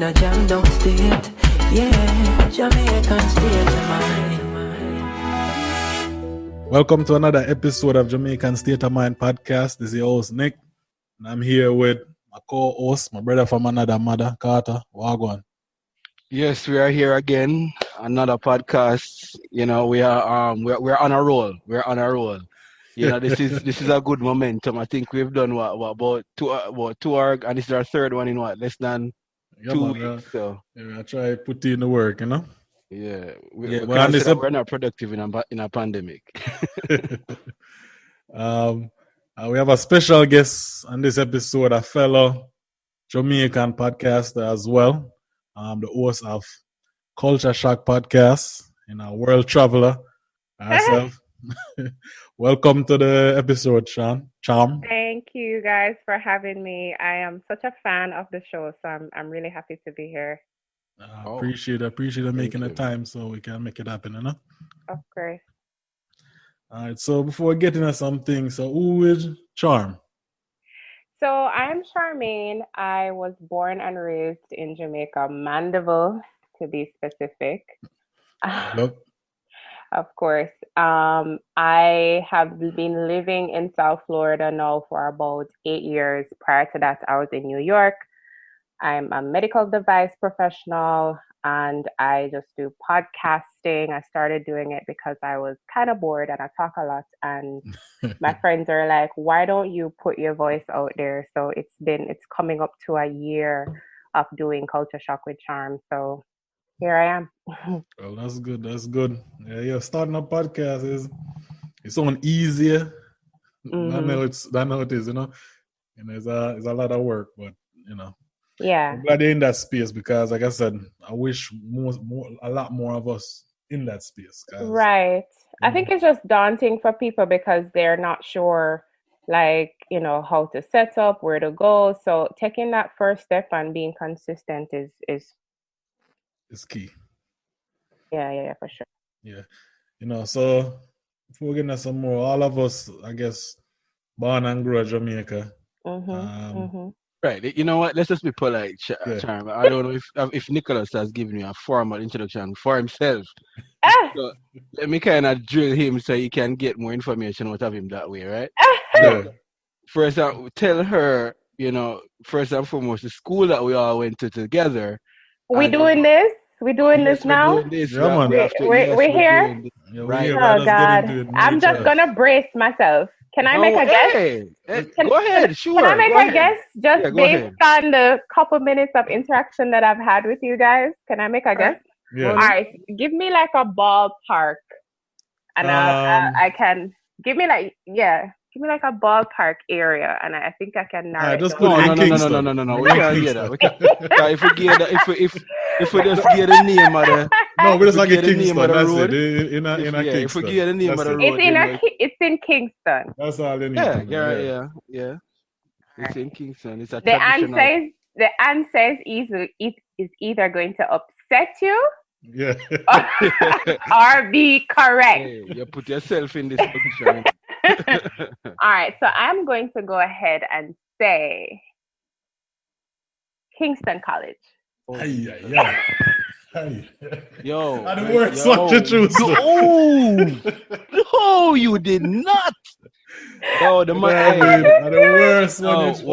in a jam down state. Yeah, Jamaican state of mind. Welcome to another episode of Jamaican State of Mind podcast. This is your host, Nick. And I'm here with my co-host, my brother from another mother, Carter. Wagwan. Yes, we are here again. Another podcast. You know, we're on a roll. We're on a roll. You know, this is a good momentum. I think we've done about two and this is our third one in less than 2 weeks. So yeah, I try to put in the work, you know. Yeah, we're not productive in a pandemic. We have a special guest on this episode, a fellow Jamaican podcaster as well. The host of Kulcha Shock podcast, world traveler herself. Welcome to the episode, Charm. Thank you guys for having me. I am such a fan of the show, so I'm really happy to be here. Appreciate you making the time so we can make it happen, you know? Of course. All right, so before we get into something, so who is Charm? So I'm Charmaine. I was born and raised in Jamaica, Mandeville, to be specific. Look. Of course. I have been living in South Florida now for about 8 years. Prior to that, I was in New York. I'm a medical device professional and I just do podcasting. I started doing it because I was kind of bored and I talk a lot. And my friends are like, why don't you put your voice out there? So it's coming up to a year of doing Kulcha Shock with Charm. So here I am. Well, that's good. Yeah, starting a podcast it's so easier. Mm-hmm. I know it is, you know. And it's a lot of work, but you know. Yeah. I'm glad you're in that space because, like I said, I wish a lot more of us in that space. Right. I think it's just daunting for people because they're not sure, like, you know, how to set up, where to go. So taking that first step and being consistent is key. Yeah, for sure. Yeah. You know, so before we get into some more, all of us, I guess, born and grew in Jamaica. Mm-hmm. Right. You know what? Let's just be polite, Charm. I don't know if Nicholas has given you a formal introduction for himself. So let me kind of drill him so he can get more information out of him that way, right? So, first, tell her, you know, first and foremost, the school that we all went to together. We doing this? We doing this now? We're here? Right. Oh, God. I'm just going to brace myself. Can I make a guess? Go ahead, sure. Can I make a guess just based on the couple minutes of interaction that I've had with you guys? Can I make a guess? Yeah. All right. Give me like a ballpark. And I can give me like a ballpark area, and I think I can narrow it just down. No. We can't get that. If we just get the name of the no, we just like get the Kingston. name of the That's road. it. In a Kingston. If we get the name of the road, It's in Kingston. That's all they need. Yeah. It's in Kingston. It's a The traditional. answer is either going to upset you, yeah, or be correct. Hey, you put yourself in this position. All right, so I'm going to go ahead and say Kingston College. Yeah. Yo, and the worst one to choose. No, you did not. Oh, the man. The worst one. The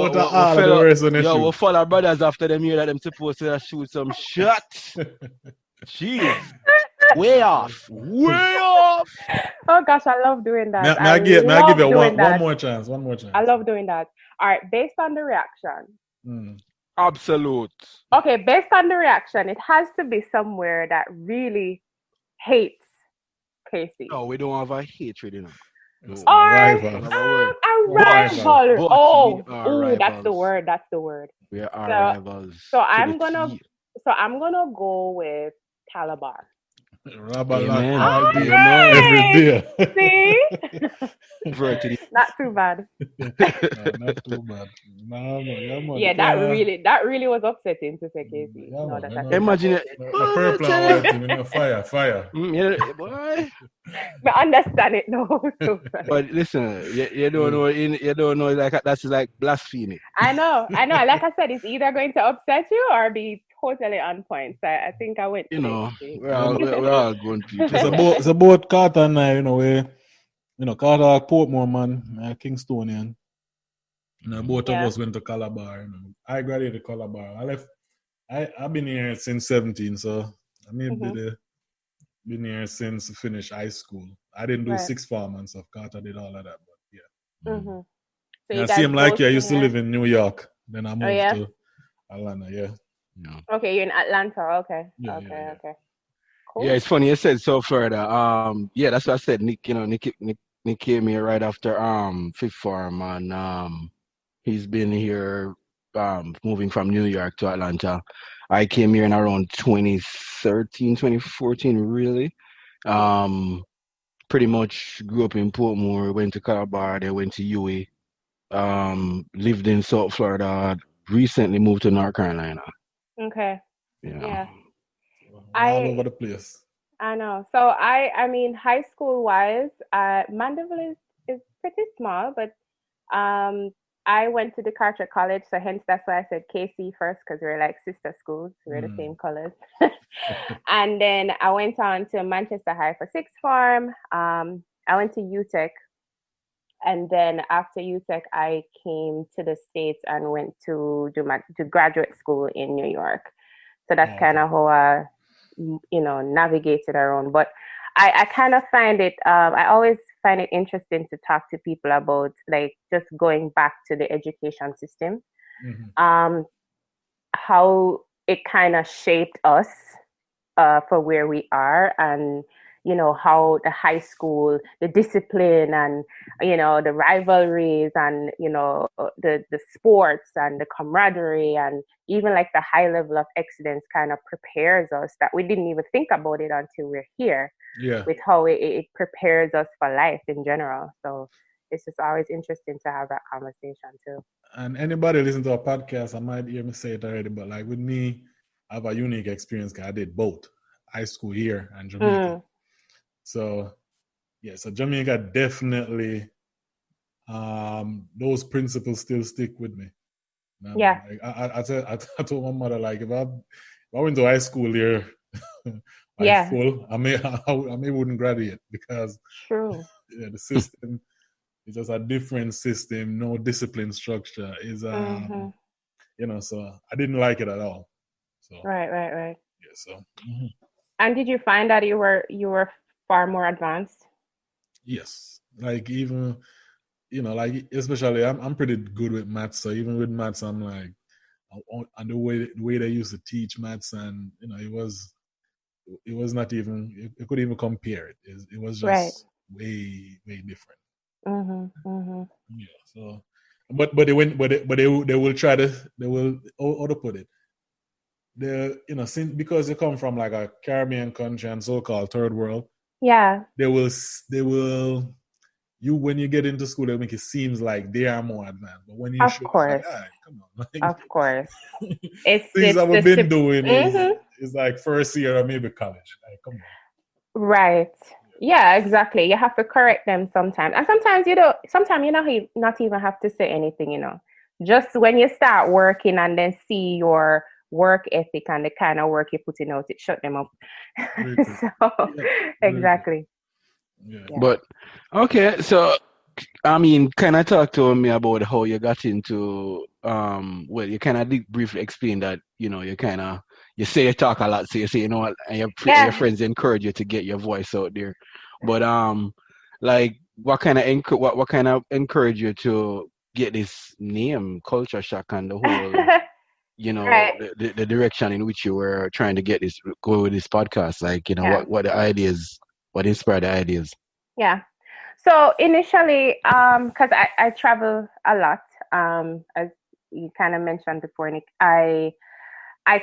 worst one. Yo, we'll follow our brothers after them here that them supposed to shoot some shots. Jeez. Way off. Oh gosh, I love doing that. I give you one more chance. I love doing that. All right, based on the reaction. Absolute. Okay, based on the reaction, it has to be somewhere that really hates Casey. No, we don't have a hatred, you know. No. Or a rival. Oh, that's the word. We are rivals. So I'm gonna go with Calabar. Every day. See? Not too bad. Not too bad. Yeah, that really was upsetting to say Casey. Imagine it. Purple and white, fire. Yeah, boy. But understand it no. But listen, you don't know. You don't know. Like that's like blasphemy. I know. Like I said, it's either going to upset you or be totally on point. So I think I went to You the know, exchange. we're all going people. It's about Carter and I, Carter Portmore, man, Kingstonian. Both of us went to Calabar. I graduated Calabar. I've been here since 17, so I may been here since finished high school. I didn't do sixth form and stuff. Carter did all of that, but yeah. So you guys same like you. I used to senior? live in New York. Then I moved to Atlanta. Yeah. Okay, you're in Atlanta. Okay. Yeah, Okay. Cool. Yeah, it's funny you said so further. Yeah, that's what I said. Nick came here right after fifth form, and he's been here moving from New York to Atlanta. I came here in around 2013, 2014, really. Pretty much grew up in Portmore, went to Calabar, then went to UA. Lived in South Florida, recently moved to North Carolina. Okay. Yeah. All over the place. I know. So I mean, high school wise, Mandeville is pretty small, but I went to DeCarter College, so hence that's why I said KC first, because we're like sister schools, we're the same colors. And then I went on to Manchester High for sixth form. I went to UTech, and then after UTech, I came to the States and went to do graduate school in New York. So that's kind of how I, navigated around. But I kind of find it, I always find it interesting to talk to people about like just going back to the education system, how it kind of shaped us for where we are, and how the high school, the discipline, and the rivalries, and the sports and the camaraderie, and even like the high level of excellence kind of prepares us that we didn't even think about it until we're here. With how it prepares us for life in general. So it's just always interesting to have that conversation too. And anybody listen to our podcast, I might hear me say it already, but like with me, I have a unique experience because I did both high school here and Jamaica. So Jamaica definitely, those principles still stick with me. Yeah. I told my mother, like, if I went to high school here, full, I may wouldn't graduate because the system is just a different system. No discipline structure is so I didn't like it at all. So right. Yeah. So. And did you find that you were far more advanced? Yes, like even like especially I'm pretty good with maths. So even with maths, I'm like, and the way they used to teach maths, and it was not even, you couldn't even compare it. It was just way different. Yeah. So, but they will try to, they will, how to put it, since, because they come from like a Caribbean country and so-called third world. Yeah. They will. When you get into school, they make it seems like they are more advanced. But when you of course, like, come on, like, of course, it's things that we've been doing is like first year or maybe college. Like, come on. Right. Yeah, exactly. You have to correct them sometimes, and sometimes you don't. Sometimes you not even have to say anything. Just when you start working and then see your work ethic and the kind of work you're putting out, it shut them up. Exactly. Yeah. But okay, so I mean, kind of talk to me about how you got into well, you kind of briefly explain that you say you talk a lot, so you say what, and your friends encourage you to get your voice out there. But like what kind of encourage you to get this name, Kulcha Shock, and the whole the direction in which you were trying to go with this podcast, like what the ideas, what inspired the ideas? Yeah. So initially, because I travel a lot, as you kind of mentioned before, Nick, I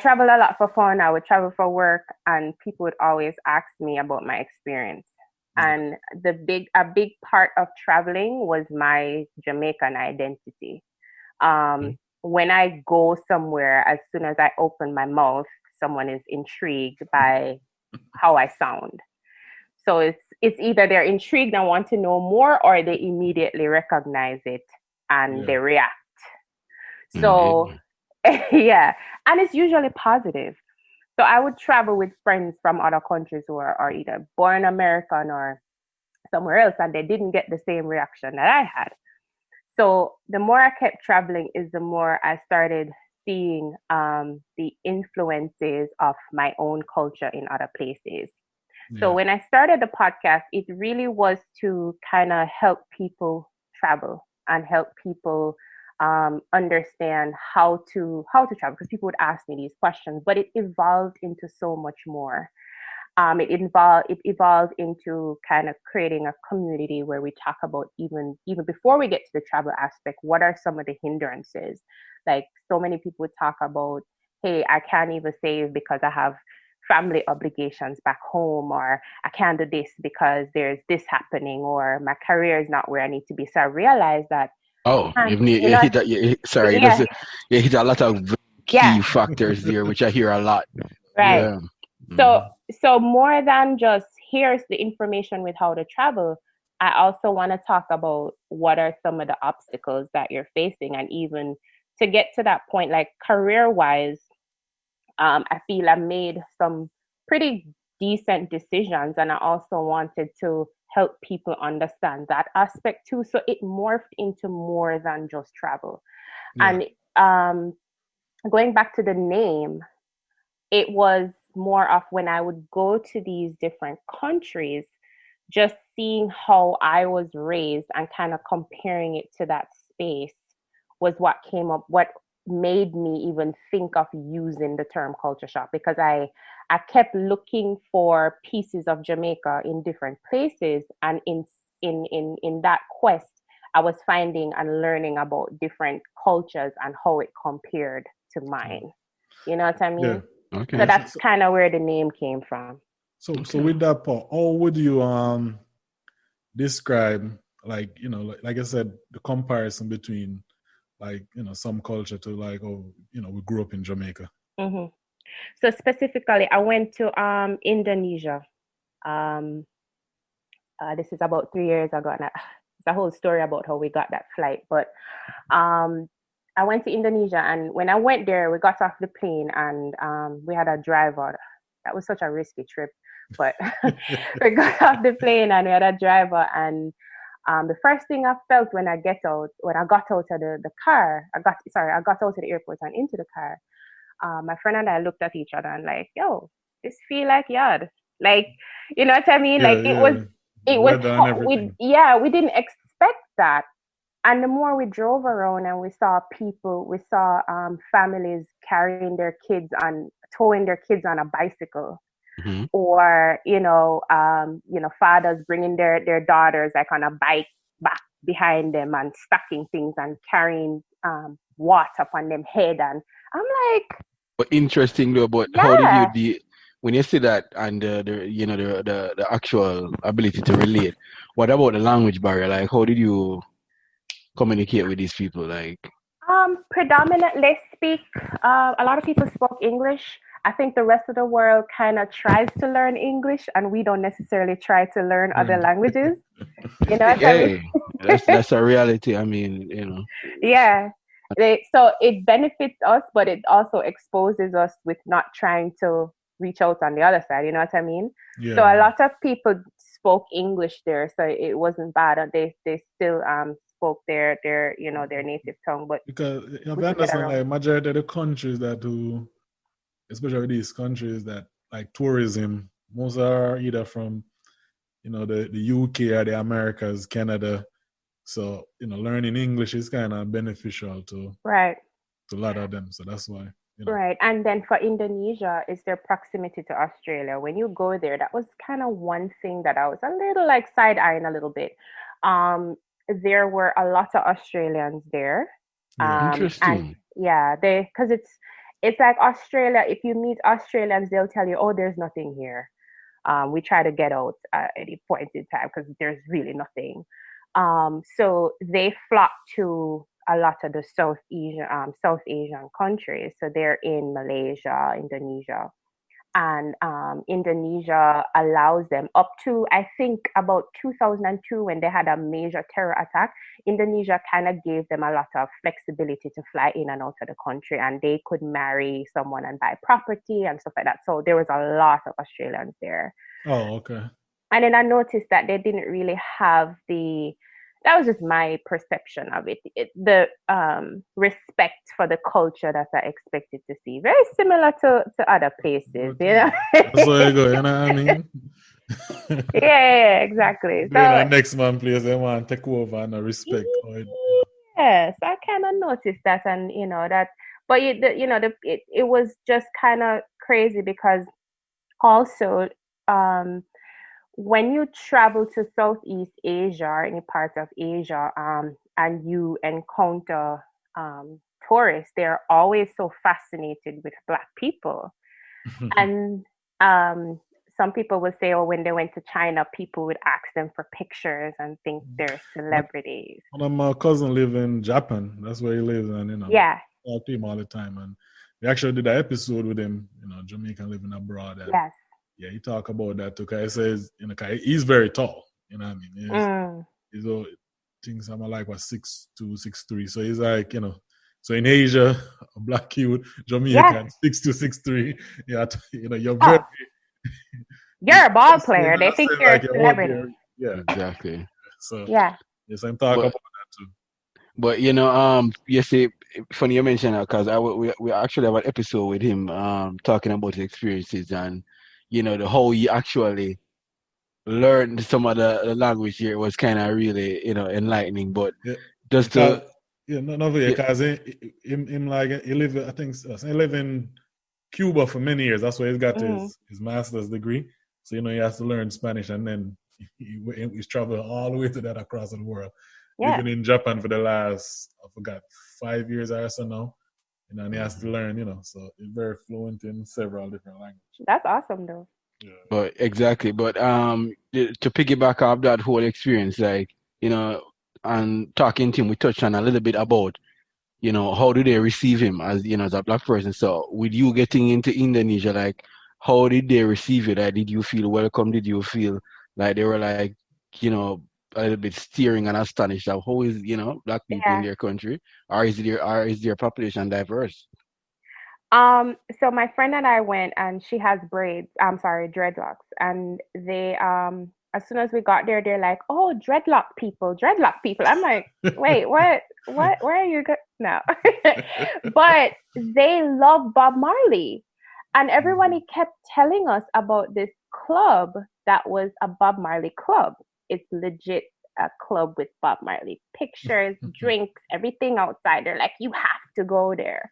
travel a lot for fun. I would travel for work, and people would always ask me about my experience. And a big part of traveling was my Jamaican identity. When I go somewhere, as soon as I open my mouth, someone is intrigued by how I sound. So it's either they're intrigued and want to know more, or they immediately recognize it and they react. So Yeah, and it's usually positive. So I would travel with friends from other countries who are either born American or somewhere else, and they didn't get the same reaction that I had. So the more I kept traveling, is the more I started seeing the influences of my own culture in other places. So Yeah. when I started the podcast, it really was to kind of help people travel and help people understand how to travel, because people would ask me these questions, but it evolved into so much more. It evolved into kind of creating a community where we talk about, even before we get to the travel aspect, what are some of the hindrances. Like, so many people would talk about, hey, I can't even save because I have family obligations back home, or I can't do this because there's this happening, or my career is not where I need to be. So I realized that you Oh, can't, you hit that. Sorry, yeah, you hit a lot of yeah, key factors there, which I hear a lot. right. Yeah. So, Mhm. so more than just here's the information with how to travel, I also want to talk about what are some of the obstacles that you're facing, and even to get to that point, like career wise, I feel I made some pretty decent decisions, and I also wanted to help people understand that aspect too. So it morphed into more than just travel. Yeah. And um, going back to the name, it was more of when I would go to these different countries, just seeing how I was raised and kind of comparing it to that space was what came up, what made me even think of using the term culture shock, because I kept looking for pieces of Jamaica in different places, and in that quest I was finding and learning about different cultures and how it compared to mine. You know what I Yeah. mean? So Okay. Yeah. that's kind of where the name came from. So Okay. with that part, how would you describe, like, like I said, the comparison between, like, some culture to, like, oh, we grew up in Jamaica. Hmm. So specifically, I went to Indonesia. Um, this is about 3 years ago, and it's a whole story about how we got that flight. But um, I went to Indonesia, and when I went there, we got off the plane, and we had a driver. That was such a risky trip, but we got off the plane, and we had a driver. And the first thing I felt when I got out of the car, I got out of the airport and into the car. My friend and I looked at each other and like, yo, this feel like yard. Like, you know what I mean? Yeah, Like yeah. it was Weather and we everything. yeah, we didn't expect that. And the more we drove around and we saw families carrying their kids on towing their kids on a bicycle, Hmm. or fathers bringing their daughters like on a bike back behind them and stacking things and carrying water upon them head, and I'm like, But interesting though, but how did you yeah. when you see that and the actual ability to relate? What about the language barrier? Like, how did you communicate with these people? Like, Predominantly speak. A lot of people spoke English. I think the rest of the world kind of tries to learn English, and we don't necessarily try to learn other Learned. languages. You know what I mean? hey, that's a reality. I mean, Yeah. So it benefits us, but it also exposes us with not trying to reach out on the other side. You know what I mean? So Yeah, a yeah. lot of people spoke English there, so it wasn't bad. And they still spoke their native tongue, but Because you have we to could get understand, around. like, majority of the countries that do, especially these countries that like tourism, most are either from, the UK or the Americas, Canada. So, learning English is kind of beneficial Right. to a lot of them. So that's why, Right. And then for Indonesia, is their proximity to Australia. When you go there, that was kind of one thing that I was a little like side eyeing a little bit. Um, there were a lot of Australians there. yeah, And interesting. yeah, because it's like Australia, if you meet Australians, they'll tell you, oh, there's nothing here. We try to get out at any point in time because there's really nothing. So they flock to a lot of the South Asian countries. So they're in Malaysia, Indonesia, and Indonesia allows them up to, I think, about 2002 when they had a major terror attack. Indonesia kind of gave them a lot of flexibility to fly in and out of the country, and they could marry someone and buy property and stuff like that. So there was a lot of Australians there. Oh, okay. And then I noticed that they didn't really have that was just my perception of it. The respect for the culture that I expected to see. Very similar to other places, you know? That's where you go, you know what I mean? yeah, exactly. So next man place, they want to take over and respect. Yes, I kind of noticed that, and you know that. But it was just kind of crazy because also when you travel to Southeast Asia or any part of Asia, and you encounter tourists, they're always so fascinated with Black people. And some people would say, when they went to China, people would ask them for pictures and think they're celebrities. One of my cousins live in Japan. That's where he lives, and yeah, I talk to him all the time. And we actually did an episode with him, Jamaican living abroad. And yes. Yeah, he talk about that too. Cause he says, he's very tall. You know what I mean? He's all things I'm like 6'2", 6'3". So he's like, so in Asia, a Black youth, Jamaican, 6'2", 6'3". Yeah, you're very. You're a ball player. They think you're a celebrity. Yeah, exactly. So yes, I'm talking about that too. But you see, funny you mention that because we actually have an episode with him talking about his experiences and. The whole he actually learned some of the language here was kind of really, enlightening. But just to because him like he live in Cuba for many years. That's why he's got his master's degree. So he has to learn Spanish, and then he's traveled all the way to that across the world. Living in Japan for the last 5 years or so now. And he has to learn, so he's very fluent in several different languages. That's awesome, though. Yeah. But exactly. But to piggyback off that whole experience, and talking to him, we touched on a little bit about, how do they receive him as, as a Black person. So with you getting into Indonesia, how did they receive you? Did you feel welcome? Did you feel like they were a little bit staring and astonished of how is Black people in their country, or is their population diverse? So my friend and I went, and she has dreadlocks, and they as soon as we got there, they're like, "Oh, dreadlock people." I'm like, wait, what where are you no. But they love Bob Marley, and everybody kept telling us about this club that was a Bob Marley club. It's legit a club with Bob Marley pictures, drinks, everything outside. They're like, you have to go there.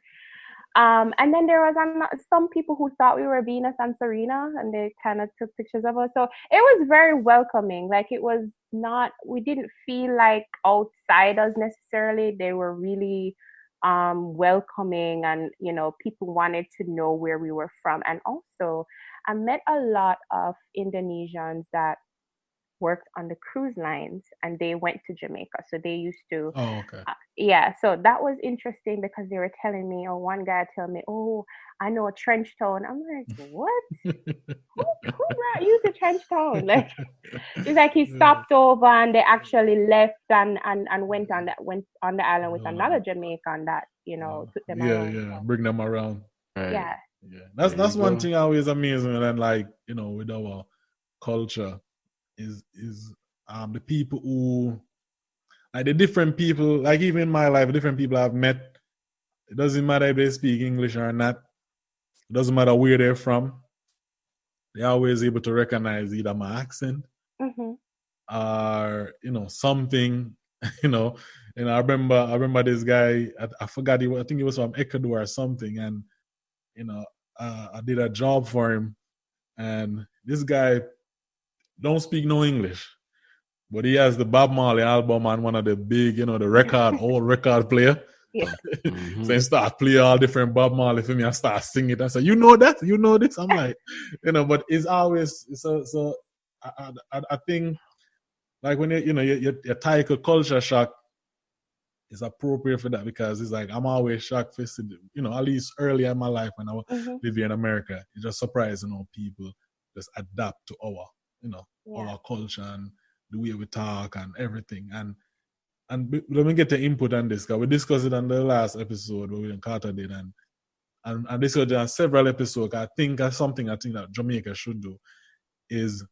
And then there was some people who thought we were Venus and Serena, and they kind of took pictures of us. So it was very welcoming. We didn't feel like outsiders necessarily. They were really welcoming, and people wanted to know where we were from. And also I met a lot of Indonesians that worked on the cruise lines, and they went to Jamaica, so they used to so that was interesting because they were telling me, one guy told me, I know a Trench Town. I'm like, what? who brought you to Trench Town? It's like he stopped over, and they actually left and went on the island with another Jamaican that took them around. Bring them around. Right. That's one thing always amazing, and with our culture is the people who the different people, even in my life, different people I've met. It doesn't matter if they speak English or not. It doesn't matter where they're from. They're always able to recognize either my accent or something. And I remember this guy. I forgot I think he was from Ecuador or something, and I did a job for him, and this guy don't speak no English, but he has the Bob Marley album and one of the big, the old record player. Yeah. So he start playing all different Bob Marley for me. I start singing it. I say, you know that? You know this? I'm like, but it's always so. I think when you tie a culture shock, it's appropriate for that because it's like I'm always shocked for, you know, at least early in my life when I live here in America, it's just surprising how people just adapt to our, you know, our culture and the way we talk and everything. And let me get the input on this because we discussed it on the last episode where we and Carter did, and this was on several episodes. I think that's something I think that Jamaica should do is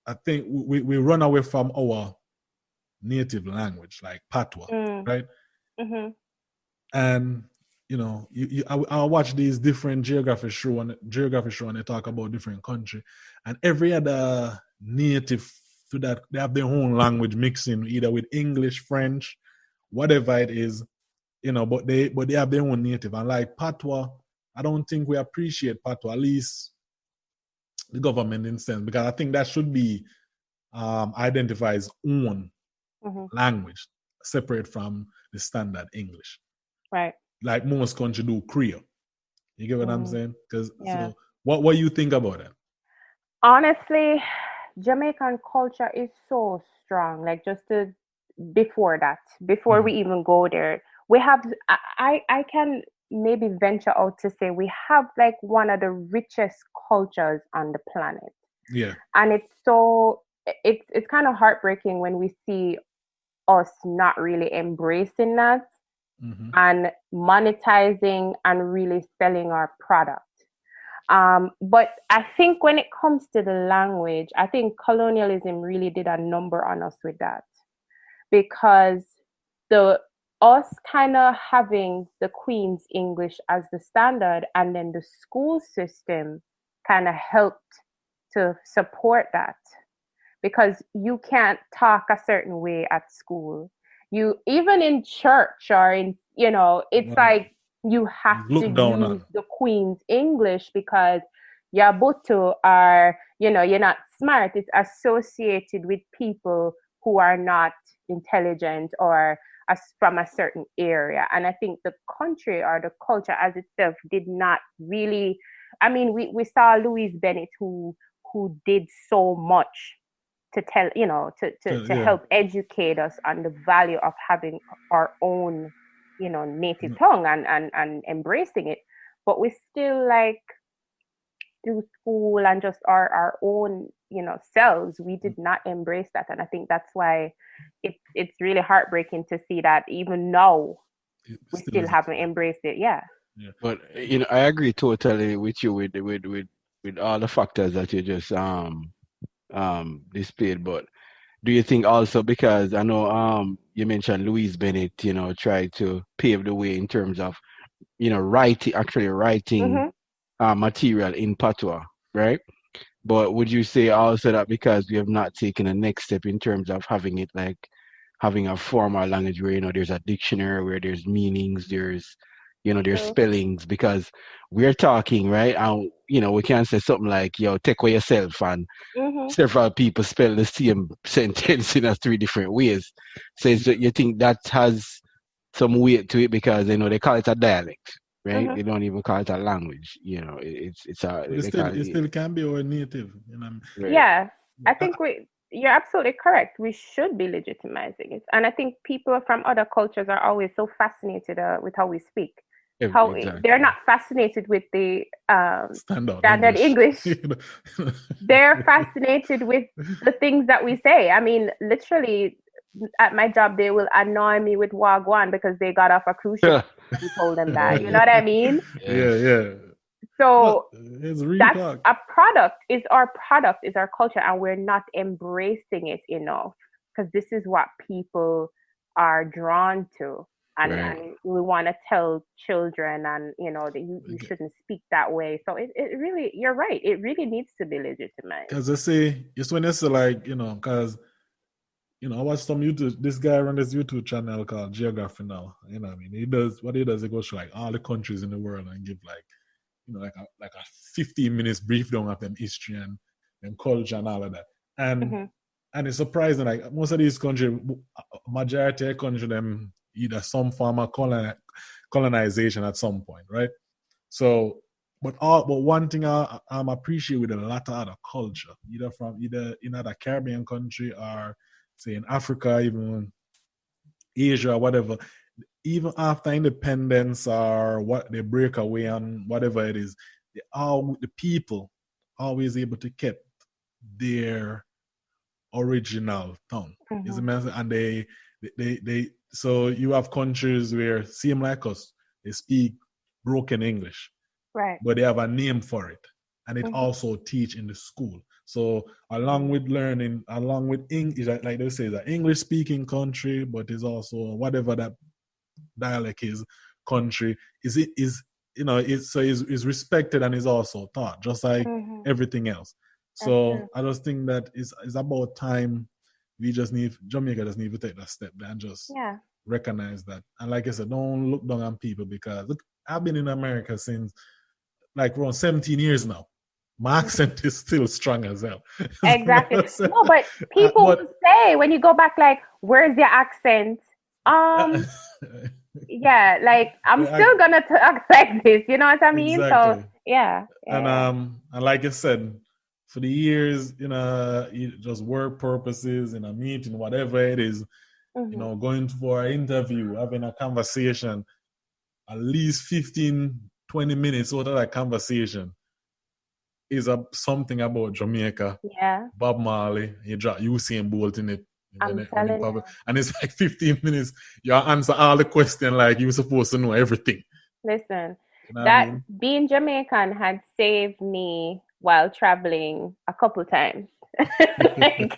I think we run away from our native language like patois, right? And you know, I watch these different geography show and they talk about different country, and every other native to that they have their own language mixing either with English, French, whatever it is, you know. But they have their own native, and like patois, I don't think we appreciate patois, at least the government instance, because I think that should be identified as own language, separate from the standard English. Right. Like most countries do Creole. You get what I'm saying? Because so what you think about that? Honestly, Jamaican culture is so strong. Like before we even go there, we have I can maybe venture out to say we have like one of the richest cultures on the planet. Yeah. And it's kind of heartbreaking when we see us not really embracing that and monetizing and really selling our product. But I think when it comes to the language, I think colonialism really did a number on us with that, because us kind of having the Queen's English as the standard, and then the school system kind of helped to support that, because you can't talk a certain way at school. You even in church or in, you know, it's like you have to use the Queen's English because Yabutu are, you know, you're not smart. It's associated with people who are not intelligent or from a certain area. And I think the country or the culture as itself did not really, I mean, we saw Louise Bennett who did so much to tell, you know, to help educate us on the value of having our own, you know, native tongue and embracing it. But we still like through school and just our own, you know, selves, we did not embrace that. And I think that's why it's really heartbreaking to see that even now we still haven't embraced it. Yeah. But you know, I agree totally with you with all the factors that you just displayed. But do you think also, because I know you mentioned Louise Bennett, you know, tried to pave the way in terms of, you know, writing material in patois, right? But would you say also that because we have not taken a next step in terms of having it like having a formal language where, you know, there's a dictionary, where there's meanings, there's, you know, there's spellings, because we're talking, right? And, you know, we can't say something like, yo, take away yourself, and several people spell the same sentence in 3 different ways. So you think that has some weight to it because, you know, they call it a dialect, right? They don't even call it a language. You know, it still can be our native. You know? Right. Yeah, I think you're absolutely correct. We should be legitimizing it, and I think people from other cultures are always so fascinated with how we speak. They're not fascinated with the standard English. They're fascinated with the things that we say. I mean, literally, at my job, they will annoy me with Wagwan because they got off a cruise ship and told them that. You know what I mean? Yeah. So that's a product. Is our culture, and we're not embracing it enough, because this is what people are drawn to. And we want to tell children, and you know, that you shouldn't speak that way. So it really, you're right. It really needs to be legitimized. Because they say it's when it's like, you know, because, you know, I watch some YouTube. This guy runs this YouTube channel called Geography Now. You know what I mean? He goes to like all the countries in the world and give like, you know, like a 15 minutes brief down of them history and culture and all of that. And it's surprising, like most of these countries, majority of countries, them either some form of colonization at some point, right? So, but one thing I appreciate with a lot of other culture, either in other Caribbean country or say in Africa, even Asia or whatever, even after independence or what they break away on whatever it is, the people always able to keep their original tongue. Is Mm-hmm. and they so you have countries where same like us, they speak broken English, Right. but they have a name for it, and it Mm-hmm. also teach in the school. So along with learning, along with English, like they say, the English speaking country, but is also whatever that dialect is country is is respected and is also taught just like Mm-hmm. everything else. That's true. So I just think that it's about time Jamaica just need to take that step and just Yeah. recognize that. And like I said, don't look down on people, because look, I've been in America since like around 17 years now. My accent is still strong as hell. Exactly. No, but people But will say when you go back, like, where's your accent? Um, yeah, like I'm I, still gonna talk like this. You know what I mean? So exactly. yeah, And yeah, and like I said, for the years, just work purposes, in a meeting, whatever it is, mm-hmm. going for an interview, having a conversation, at least 15, 20 minutes out of that conversation is something about Jamaica. Yeah. Bob Marley, you drop Usain Bolt in it. I'm telling you. And it's like 15 minutes, you answer all the questions like you're supposed to know everything. Listen, You know what I that mean? being Jamaican had saved me while traveling a couple times. Like,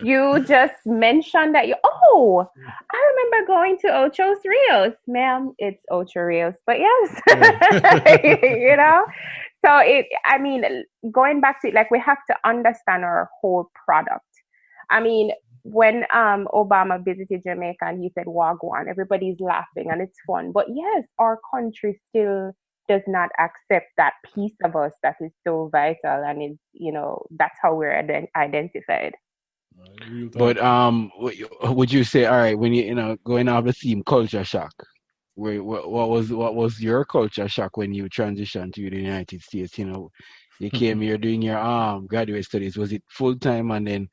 you just mentioned that I remember going to Ocho's Rios. Ma'am, it's Ocho Rios. But yes. You know? So I mean, going back to it, like we have to understand our whole product. I mean, when Obama visited Jamaica and he said Wagwan, everybody's laughing and it's fun. But yes, our country still does not accept that piece of us that is so vital, and is, that's how we're identified. But would you say, all right, when going off the theme culture shock, what was your culture shock when you transitioned to the United States? You came here doing your graduate studies. Was it full time, and then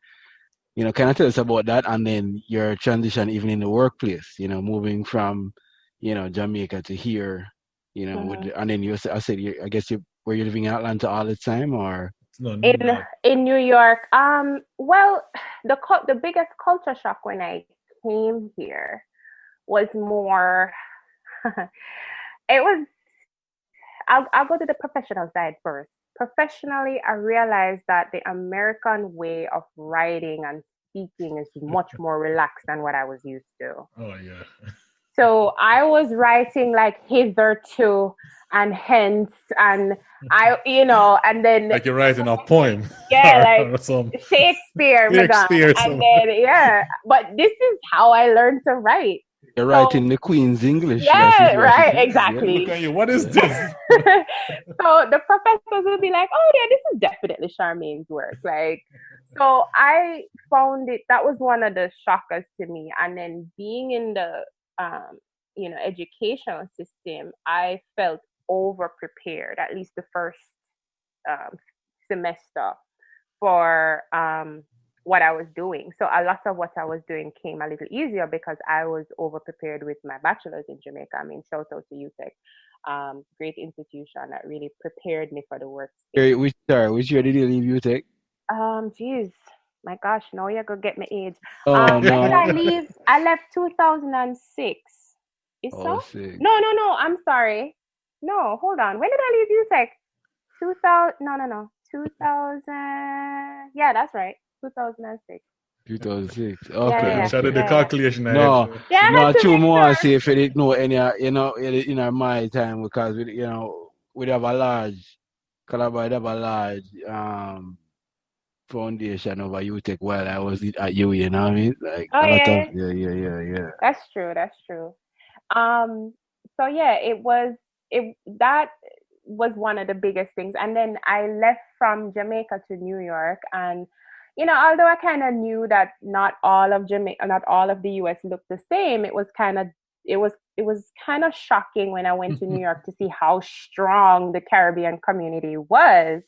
can you tell us about that, and then your transition even in the workplace? Moving from Jamaica to here. Mhm. And then I said, I guess were you living in Atlanta all the time, or? No, In New York. in New York, well, the biggest culture shock when I came here was more. It was. I'll go to the professional side first. Professionally, I realized that the American way of writing and speaking is much more relaxed than what I was used to. Oh, yeah. So I was writing like hitherto and hence, and and then Like you're writing a poem. yeah, like or some Shakespeare, madam. Shakespeare. And then yeah, but this is how I learned to write. You're So writing the Queen's English. yeah, That's what right, it is. Yeah. Look exactly. at you. What is this? So the professors will be like, "Oh yeah, this is definitely Charmaine's work." Like, so I found that was one of the shockers to me. And then being in the educational system, I felt over prepared, at least the first um, semester, for what I was doing. So a lot of what I was doing came a little easier because I was over prepared with my bachelor's in Jamaica. I mean, shout out to UTech, great institution that really prepared me for the workspace. Which year did you leave UTech? Geez, my gosh, now you're gonna get my age. Oh When did I no. leave? I left 2006. Is Oh, so? sick. No. I'm sorry. No, hold on. When did I leave UTech? 2000? No. 2000. Yeah, that's right. 2006. 2006. Yeah, Okay, yeah, Shout out okay. the yeah, yeah. calculation No, ahead. Yeah, I no, had to two make more sure. say if you didn't know any, in my time, because we have a large, Calabar have a large foundation over UTech while I was at U, you know what I mean? Like Oh a lot yeah, of, yeah. that's true. That's true. Um, so yeah, that was one of the biggest things. And then I left from Jamaica to New York, and although I kind of knew that not all of Jamaica, not all of the US looked the same, it was kind of shocking when I went to New York to see how strong the Caribbean community was.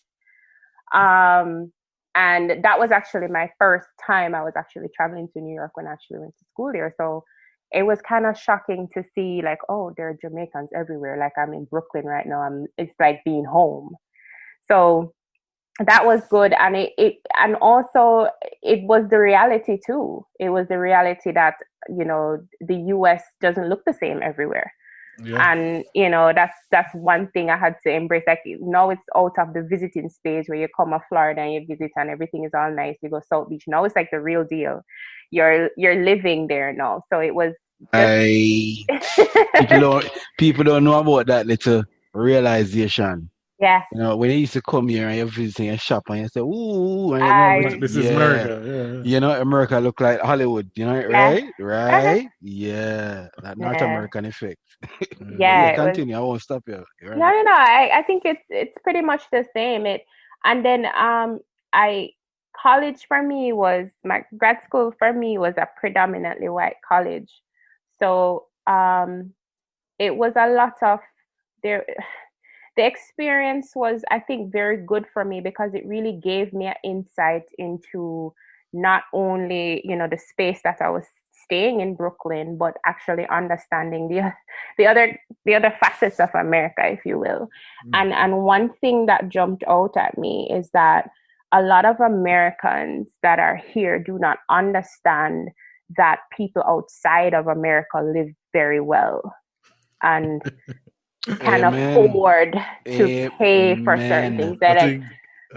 Um, and that was actually my first time I was actually traveling to New York when I actually went to school there. So it was kind of shocking to see like, oh, there are Jamaicans everywhere. Like I'm in Brooklyn right now. It's like being home. So that was good. And and also it was the reality too. It was the reality that, the US doesn't look the same everywhere. Yeah. And that's one thing I had to embrace. Like now it's out of the visiting stage where you come to Florida and you visit and everything is all nice. You go South Beach. Now it's like the real deal. You're living there now. So it was people don't know about that little realization. Yeah. When they used to come here and you're visiting a shop and you say, ooh, and this is America. Yeah. America look like Hollywood, right? Right? Yeah. That North American effect. Yeah. Continue. I won't stop you. Right? No. I think it's pretty much the same. And then college for me my grad school for me was a predominantly white college. So it was a lot of there. The experience was, I think, very good for me because it really gave me an insight into not only, the space that I was staying in Brooklyn, but actually understanding the other facets of America, if you will. Mm-hmm. And one thing that jumped out at me is that a lot of Americans that are here do not understand that people outside of America live very well and can afford to pay for certain things. That I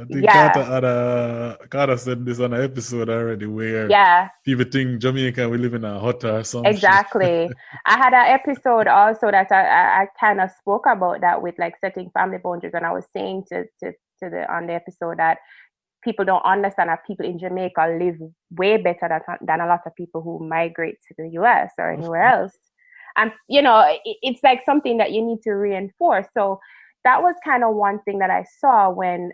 think Carter said this on an episode already where people think Jamaica we live in a hotel or something. Exactly. I had an episode also that I kind of spoke about that with like setting family boundaries, and I was saying on the episode that people don't understand that people in Jamaica live way better than a lot of people who migrate to the US or anywhere else. And, it's like something that you need to reinforce. So that was kind of one thing that I saw when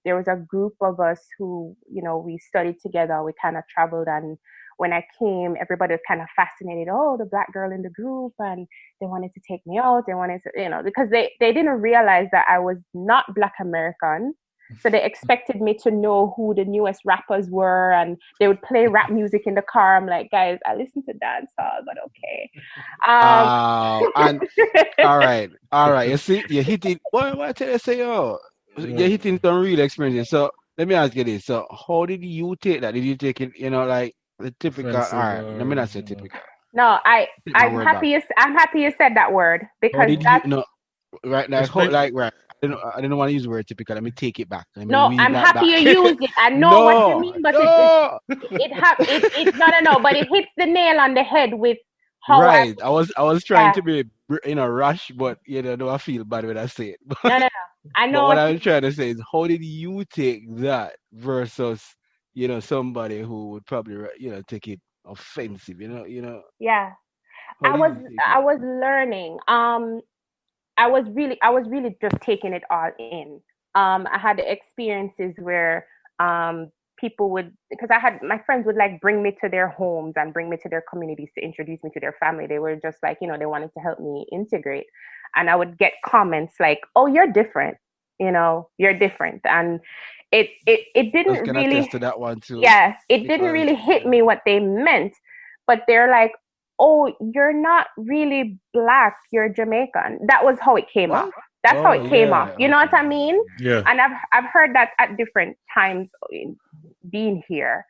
there was a group of us who, we studied together. We kind of traveled. And when I came, everybody was kind of fascinated. Oh, the Black girl in the group. And they wanted to take me out. They wanted to, because they didn't realize that I was not Black American. So they expected me to know who the newest rappers were, and they would play rap music in the car. I'm like, guys, I listen to dancehall, but okay. And all right. You see, you're hitting. What I tell you, say, you're hitting some real experiences. So let me ask you this: so how did you take that? Did you take it, like the typical? All right, let me not say typical. No, I'm happy you said that word because that's right. Right. I didn't want to use the word typical. Let me take it back. I'm happy you used it. I know what you mean, but but it hits the nail on the head with how. Right. I was trying to be rush, but no, I feel bad when I say it. No. I know. But what I'm trying to say is, how did you take that versus somebody who would probably take it offensive? Yeah. I was learning. I was really just taking it all in. I had experiences where people would, because my friends would like bring me to their homes and bring me to their communities to introduce me to their family. They were just like, they wanted to help me integrate. And I would get comments like, oh, you're different, you're different. And it didn't really attest to that one too. Yeah, it didn't really hit me what they meant, but they're like, oh, you're not really Black, you're Jamaican. That was how it came off. That's how it came off. You know what I mean? Yeah. And I've heard that at different times being here.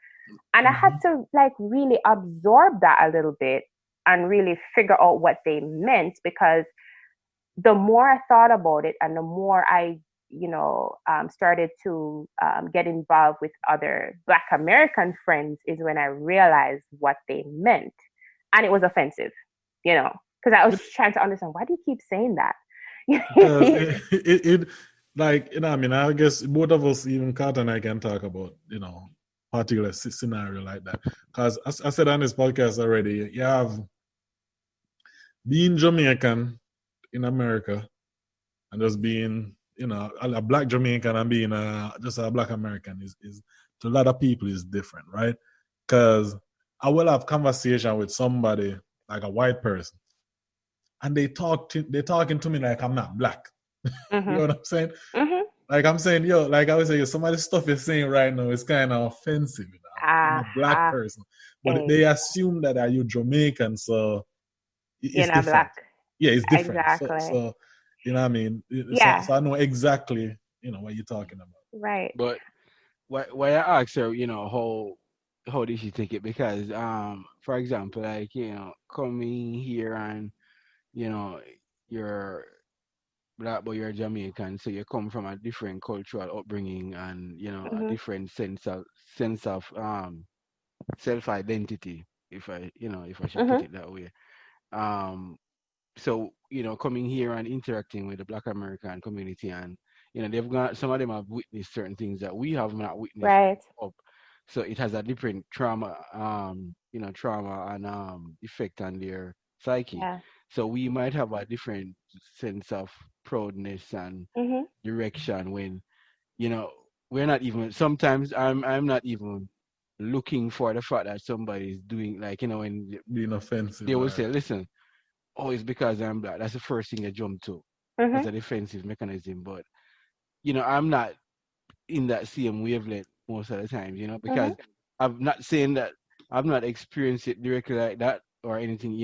And I had to like really absorb that a little bit and really figure out what they meant, because the more I thought about it and the more I, started to get involved with other Black American friends is when I realized what they meant. And it was offensive, because I was trying to understand, why do you keep saying that? I guess both of us, even Carter and I, can talk about, particular scenario like that. Because as I said on this podcast already, you have being Jamaican in America and just being, a Black Jamaican and being just a Black American is to a lot of people is different, right? Because I will have conversation with somebody like a white person, and they're talking to me like I'm not Black. Mm-hmm. You know what I'm saying? Mm-hmm. Like I'm saying, like I would say, some of the stuff you're saying right now is kind of offensive. I'm a black person. But they assume that are you Jamaican, so it's You're not different. black. Yeah, it's different. Exactly. So you know what I mean? Yeah. So I know exactly, what you're talking about. Right. But why I asked her, how did she take it? Because for example, like, coming here and, you're black but you're Jamaican, so you come from a different cultural upbringing and, a different sense of self identity, if I should put it that way. So, coming here and interacting with the Black American community, and they've got, some of them have witnessed certain things that we have not witnessed Right. up. So it has a different trauma and effect on their psyche. Yeah. So we might have a different sense of proudness and direction when, we're not even, sometimes I'm not even looking for the fact that somebody is doing, like, when Being offensive. they will say, listen, oh, it's because I'm black. That's the first thing I jump to as a defensive mechanism. But, I'm not in that same wavelength most of the time, because I'm not saying that I've not experienced it directly like that or anything,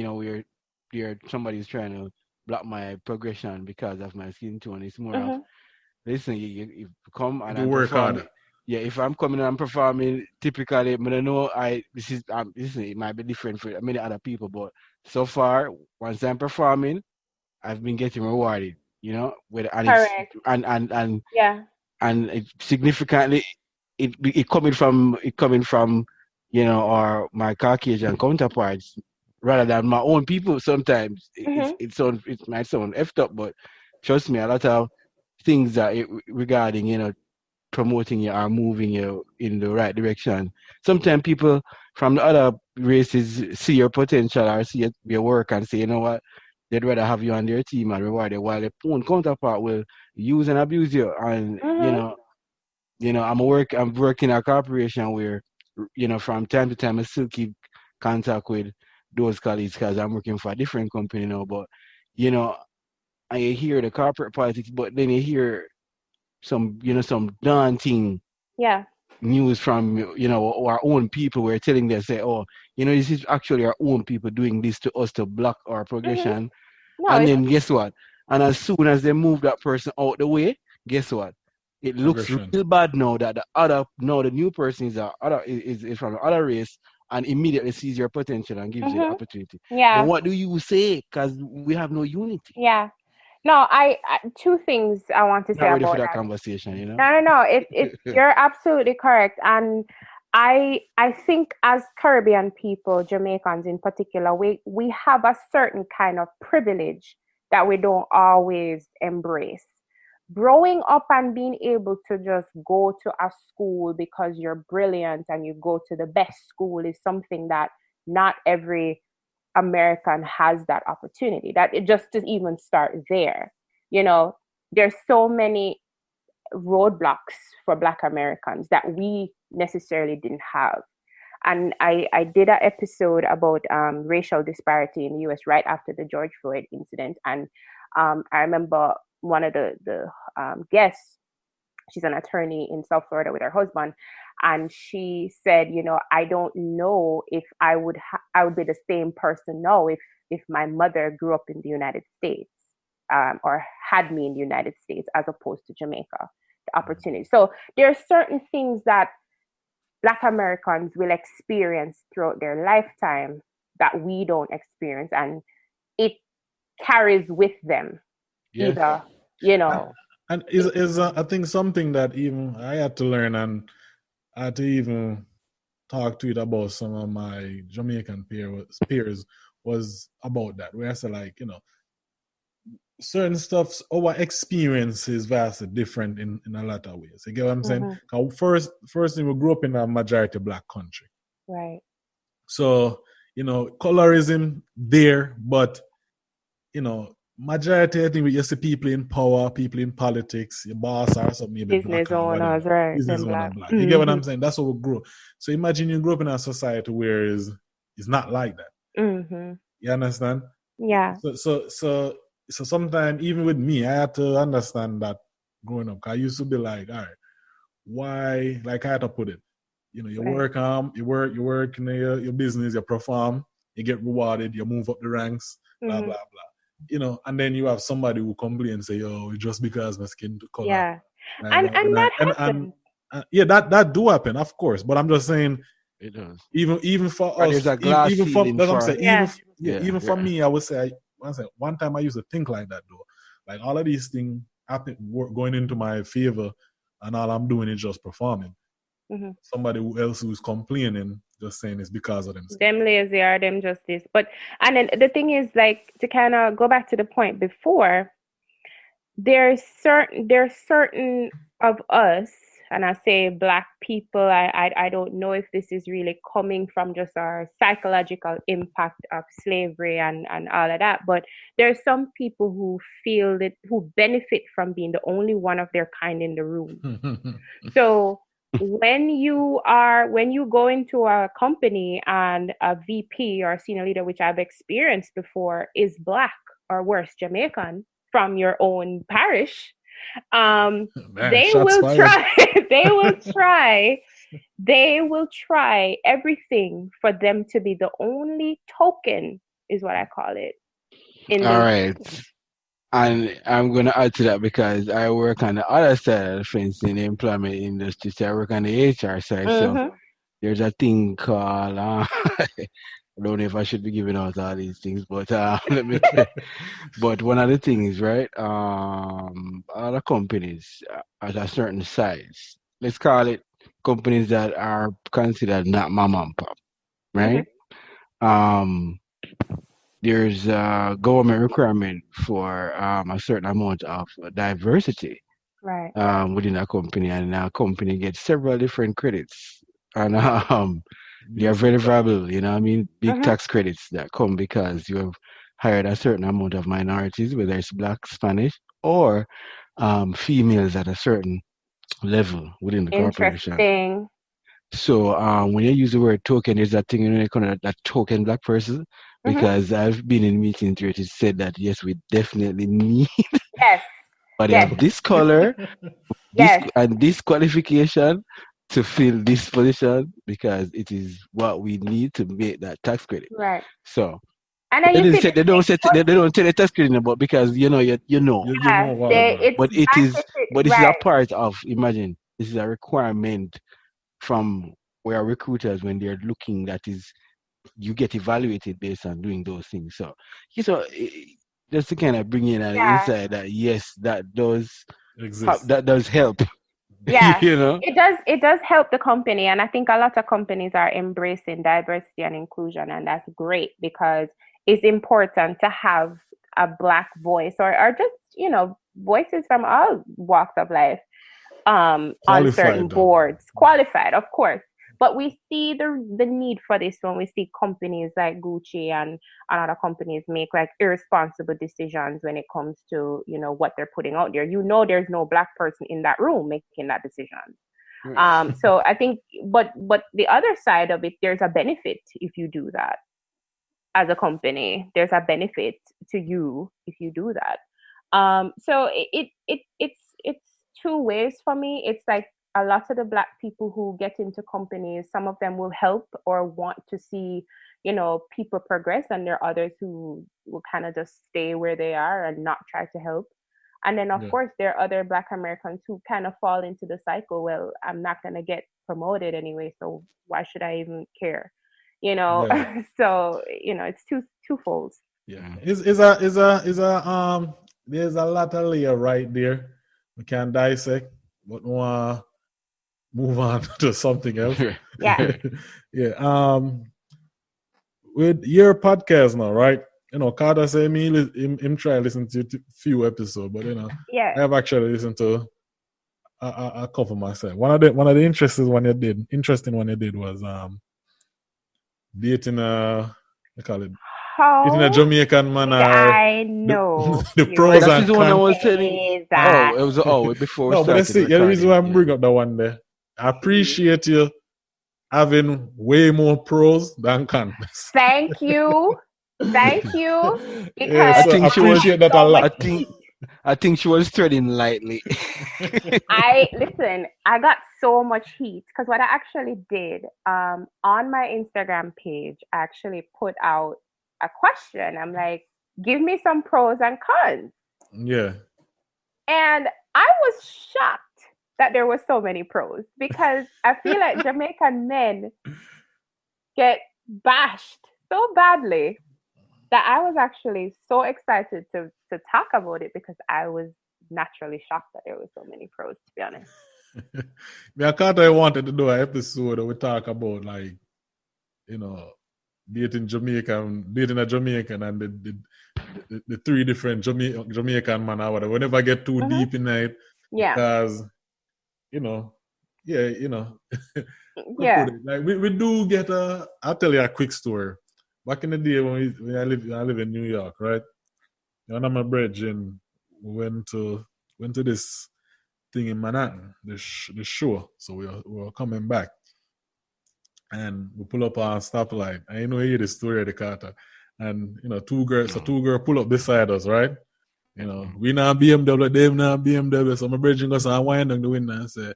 where somebody's trying to block my progression because of my skin tone. It's more of, listen, you come and I'm performing. Yeah, if I'm coming and I'm performing typically, I don't know, listen, it might be different for many other people, but so far, once I'm performing, I've been getting rewarded, with Correct. and Yeah. and it significantly it coming from or my Caucasian counterparts rather than my own people. Sometimes it might sound effed up, but trust me, a lot of things that regarding promoting you or moving you in the right direction. Sometimes people from the other races see your potential or see your work and say, you know what, they'd rather have you on their team and reward you, while their own counterpart will use and abuse you. And I'm working at a corporation where, from time to time I still keep contact with those colleagues because I'm working for a different company now. But and you hear the corporate politics, but then you hear some daunting news from our own people. We're telling them, say, oh, this is actually our own people doing this to us to block our progression. No, and then guess what? And as soon as they move that person out the way, guess what? It looks real bad now that the new person is from the other race and immediately sees your potential and gives you the opportunity. Yeah. Then what do you say? Because we have no unity. Yeah. No, I two things I want to say Not ready about for that that. conversation, No. It's you're absolutely correct, and I think as Caribbean people, Jamaicans in particular, we have a certain kind of privilege that we don't always embrace. Growing up and being able to just go to a school because you're brilliant and you go to the best school is something that not every American has that opportunity. That it just to even start there. There's so many roadblocks for Black Americans that we necessarily didn't have. And I did an episode about racial disparity in the US right after the George Floyd incident. And I remember one of the guests, she's an attorney in South Florida with her husband. And she said, I don't know if I would be the same person now if my mother grew up in the United States or had me in the United States as opposed to Jamaica, the opportunity. So there are certain things that Black Americans will experience throughout their lifetime that we don't experience, and it carries with them. Yes. Either, And is I think something that even I had to learn, and I had to even talk to it about some of my Jamaican peers was about that. Where I said, like, certain stuff, our experience is vastly different in a lot of ways. You get what I'm saying? 'Cause first thing, we grew up in a majority Black country. right. So, colorism there, but, majority, I think you see people in power, people in politics, your boss or something, maybe Business black or owners, whatever. right? Business owner black. You get what I'm saying? That's how we grew. So imagine you grew up in a society where it's not like that. You understand? Yeah. So sometimes even with me, I had to understand that growing up. I used to be like, all right, why? Like I had to put it. You Right. work in your business, you perform, you get rewarded, you move up the ranks, blah blah blah. And then you have somebody who complains and say, "Yo, just because my skin color." Yeah. Like, And that happens. yeah, that do happen, of course. But I'm just saying, It does. even for Or there's us, a glass even for ceiling that's what I'm for saying. Yeah. Even for me, I would say, one time I used to think like that though. Like all of these things happen going into my favor, and all I'm doing is just performing. Mhm. Somebody else who's complaining, just saying it's because of themselves. Them lazy are them just this. But and then the thing is, like, to kind of go back to the point before, there's certain of us, and I say black people, I don't know if this is really coming from just our psychological impact of slavery and all of that, but there's some people who feel that, who benefit from being the only one of their kind in the room. So when you go into a company and a VP or a senior leader, which I've experienced before, is black or worse, Jamaican, from your own parish, Man, they shots will fired. try they will try everything for them to be the only token, is what I call it. All right. And I'm going to add to that because I work on the other side of the fence in the employment industry. So I work on the HR side. So there's a thing called, I don't know if I should be giving out all these things, but let me tell you. But one of the things, right, other companies at a certain size, let's call it companies that are considered not mom and pop, right? There's a government requirement for a certain amount of diversity Right. within a company, and a company gets several different credits, and they are very valuable. You know, what I mean, big tax credits that come because you have hired a certain amount of minorities, whether it's Black, Spanish, or females at a certain level within the corporation. Interesting. So when you use the word token, there's that thing, you know, that token black person. Because I've been in meetings where it is said that yes, we definitely need but of this color, and this qualification to fill this position because it is what we need to make that tax credit. Right. So and then they don't tell the tax credit about because you know. But it is a part of, imagine, this is a requirement from where recruiters, when they're looking, that is, you get evaluated based on doing those things. So just to kind of bring in an insight that yes, that does exist. That does help. Yeah, you know, it does help the company, and I think a lot of companies are embracing diversity and inclusion, and that's great because it's important to have a black voice or just voices from all walks of life on certain boards, qualified, of course. But we see the need for this when we see companies like Gucci and other companies make like irresponsible decisions when it comes to, what they're putting out there. There's no black person in that room making that decision. So I think, but the other side of it, there's a benefit if you do that as a company. There's a benefit to you if you do that. So it's two ways for me. It's like, a lot of the black people who get into companies, some of them will help or want to see, people progress, and there are others who will kind of just stay where they are and not try to help. And then, of course, there are other Black Americans who kind of fall into the cycle. Well, I'm not going to get promoted anyway, so why should I even care? So, it's twofold. Yeah. There's a lot of layer right there. We can dissect, but move on to something else. Yeah. Yeah. With your podcast now, right? Carter said him try to listen to a few episodes, but I have actually listened to a couple myself. One of the interesting one you did was dating dating a Jamaican man. I know the pros and cons. That's the one I was telling. It was before. No, but let's see. The reason why I'm bringing up the one there, I appreciate you having way more pros than cons. Thank you. Because I appreciate that a lot. I think she was treading lightly. I got so much heat because what I actually did on my Instagram page, I actually put out a question. I'm like, give me some pros and cons. Yeah. And I was shocked that there were so many pros because I feel like Jamaican men get bashed so badly that I was actually so excited to talk about it because I was naturally shocked that there were so many pros, to be honest. I thought I wanted to do an episode where we talk about like, dating a Jamaican and the three different Jamaican man or whatever. We never get too deep in it. Yeah. Because, Yeah. Like we do get I'll tell you a quick story. Back in the day when I live in New York, right? One of my brethren went to this thing in Manhattan, the show. So we were coming back. And we pull up our stoplight. And you hear the story of the Carter. And two girls pull up beside us, right? We now BMW, them now BMW. So my brethren goes and wind down the window and say,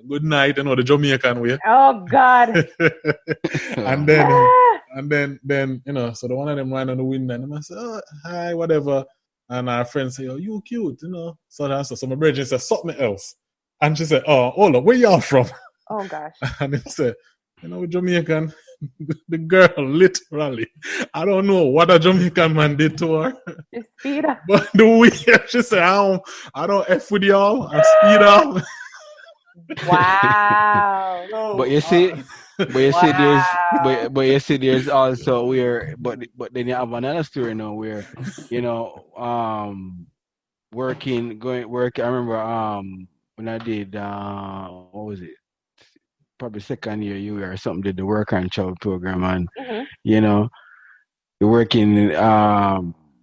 good night, the Jamaican way. Oh God. and then so the one of them wind on the window and I say, oh, hi, whatever. And our friend say, oh, you cute, So my brethren said, something else. And she said, oh, hold up, where y'all from? Oh gosh. And he said, Jamaican. The girl literally, I don't know what a Jamaican man did to her. Just speed up. But the way she said, I don't F with y'all, I speed up. Wow. But you see, there's also where, but then you have another story now where, work. I remember when I did what was it? Probably second year or something, did the work and travel program, and you work in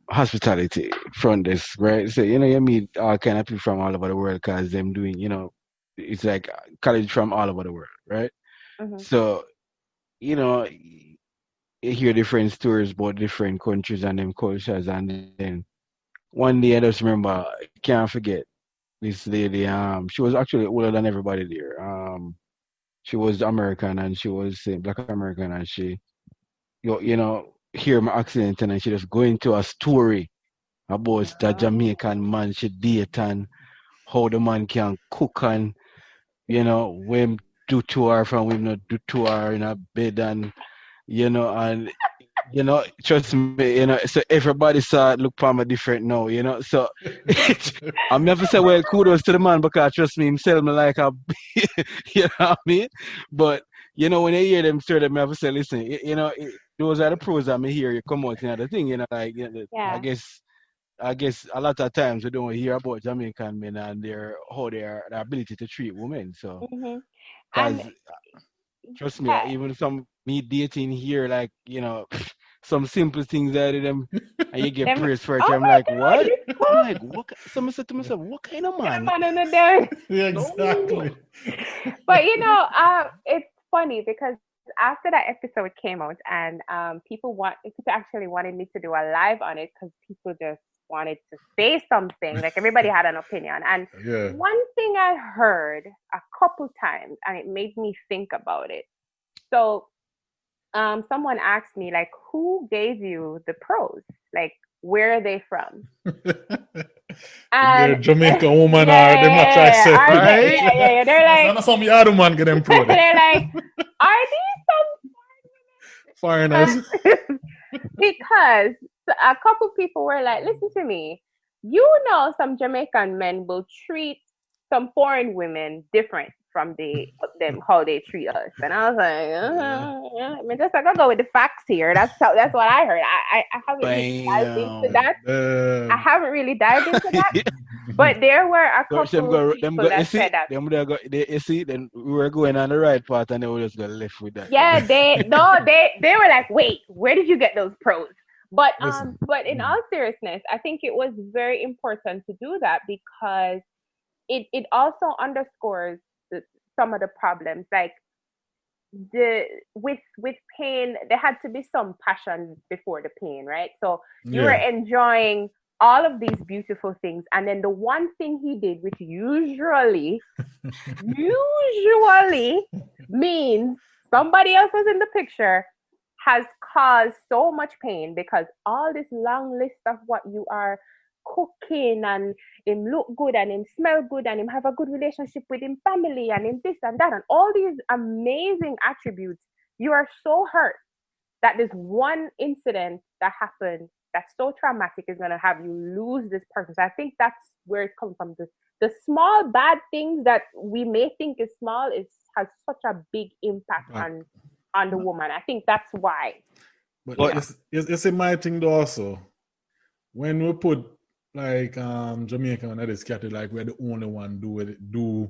hospitality front desk, right? So you meet all kind of people from all over the world because them doing it's like college from all over the world, right? So you hear different stories about different countries and them cultures, and then one day I just remember, can't forget this lady. She was actually older than everybody there. She was American and she was Black American, and she, hear my accent, and then she just go into a story about the Jamaican man she date and how the man can cook and, when do to her from him not do to her in a bed, and, and, trust me, so everybody saw it look for me different now, so I'm never say, well, kudos to the man because trust me, himself me like a, you know what I mean? But, when you hear them story, them never say, listen, those are the pros that me hear you come out in the thing, like, I guess a lot of times we don't hear about Jamaican men and their ability to treat women, so, because, trust me, even some me dating here, like, some simple things out of them, and you get praise for it. I'm like, what? I'm like, what? Someone said to myself, what kind of man? Yeah, exactly. But it's funny because after that episode came out, and people actually wanted me to do a live on it because people just wanted to say something. Like everybody had an opinion. And one thing I heard a couple times, and it made me think about it. So someone asked me, like, who gave you the pros? Like, where are they from? And they're Jamaican woman, or they're not trying to say, right? Yeah. They're like, not some other man get them pro. They're like, are these some foreigners? Because a couple people were like, listen to me, some Jamaican men will treat some foreign women different from them how they treat us. And I was like, I mean, just like I'll go with the facts here. That's what I heard. I haven't really dived into that. I haven't really dived into that. But there were a couple people that said that. You see, then we were going on the right path, and they were just going left with that. Yeah, they were like, wait, where did you get those pros? But in all seriousness, I think it was very important to do that because it also underscores some of the problems. Like with pain, there had to be some passion before the pain, right? So you were enjoying all of these beautiful things. And then the one thing he did, which usually means somebody else was in the picture, has caused so much pain, because all this long list of what you are cooking, and him look good, and him smell good, and him have a good relationship with him family, and him this and that, and all these amazing attributes, you are so hurt that this one incident that happened that's so traumatic is going to have you lose this person. So I think that's where it comes from. The small bad things that we may think is small has such a big impact on the woman. I think that's why. But it's in my thing though also. When we put like Jamaican under this category, like we're the only one do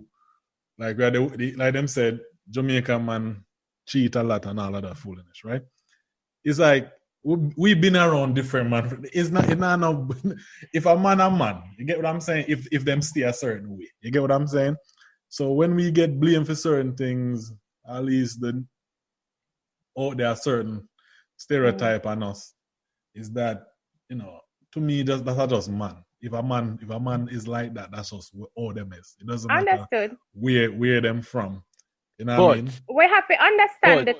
like we're like them said, Jamaican man cheat a lot and all of that foolishness, right? It's like we've been around different man. It's not no, if a man, you get what I'm saying? If them stay a certain way, you get what I'm saying? So when we get blamed for certain things, at least there are certain stereotype on us. Is that, you know, to me that's not just man. If a man is like that, that's just all them is. It doesn't matter where them from. You know what I mean? We have to understand the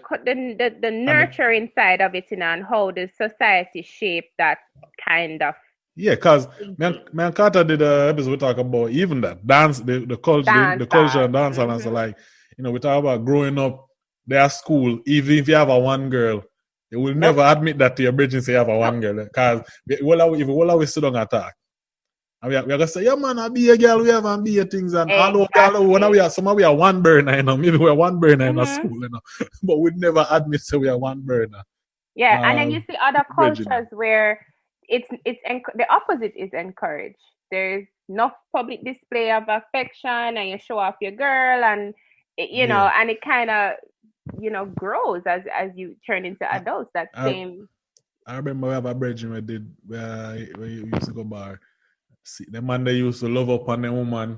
nurturing side of it, you know, and how the society shaped that kind of. Yeah, because me and Carter did an episode we talk about even that dance, the culture and dance, and so like, you know, we talk about growing up their school. Even if you have a one girl, you will never admit that to your bridge and say you have a one girl, because if we always sit down and talk. And we're gonna say, yeah man, I be a girl, we have and be a things, and although we are one burner, you know, maybe we're one burner in a school, you know, but we'd never admit so we are one burner. Yeah, and then you see other cultures where it's the opposite is encouraged. There's no public display of affection, and you show off your girl, and you know, and it kind of, you know, grows as you turn into adults. That same. I remember we have a brethren where you used to go bar. See, the man they used to love up on the woman,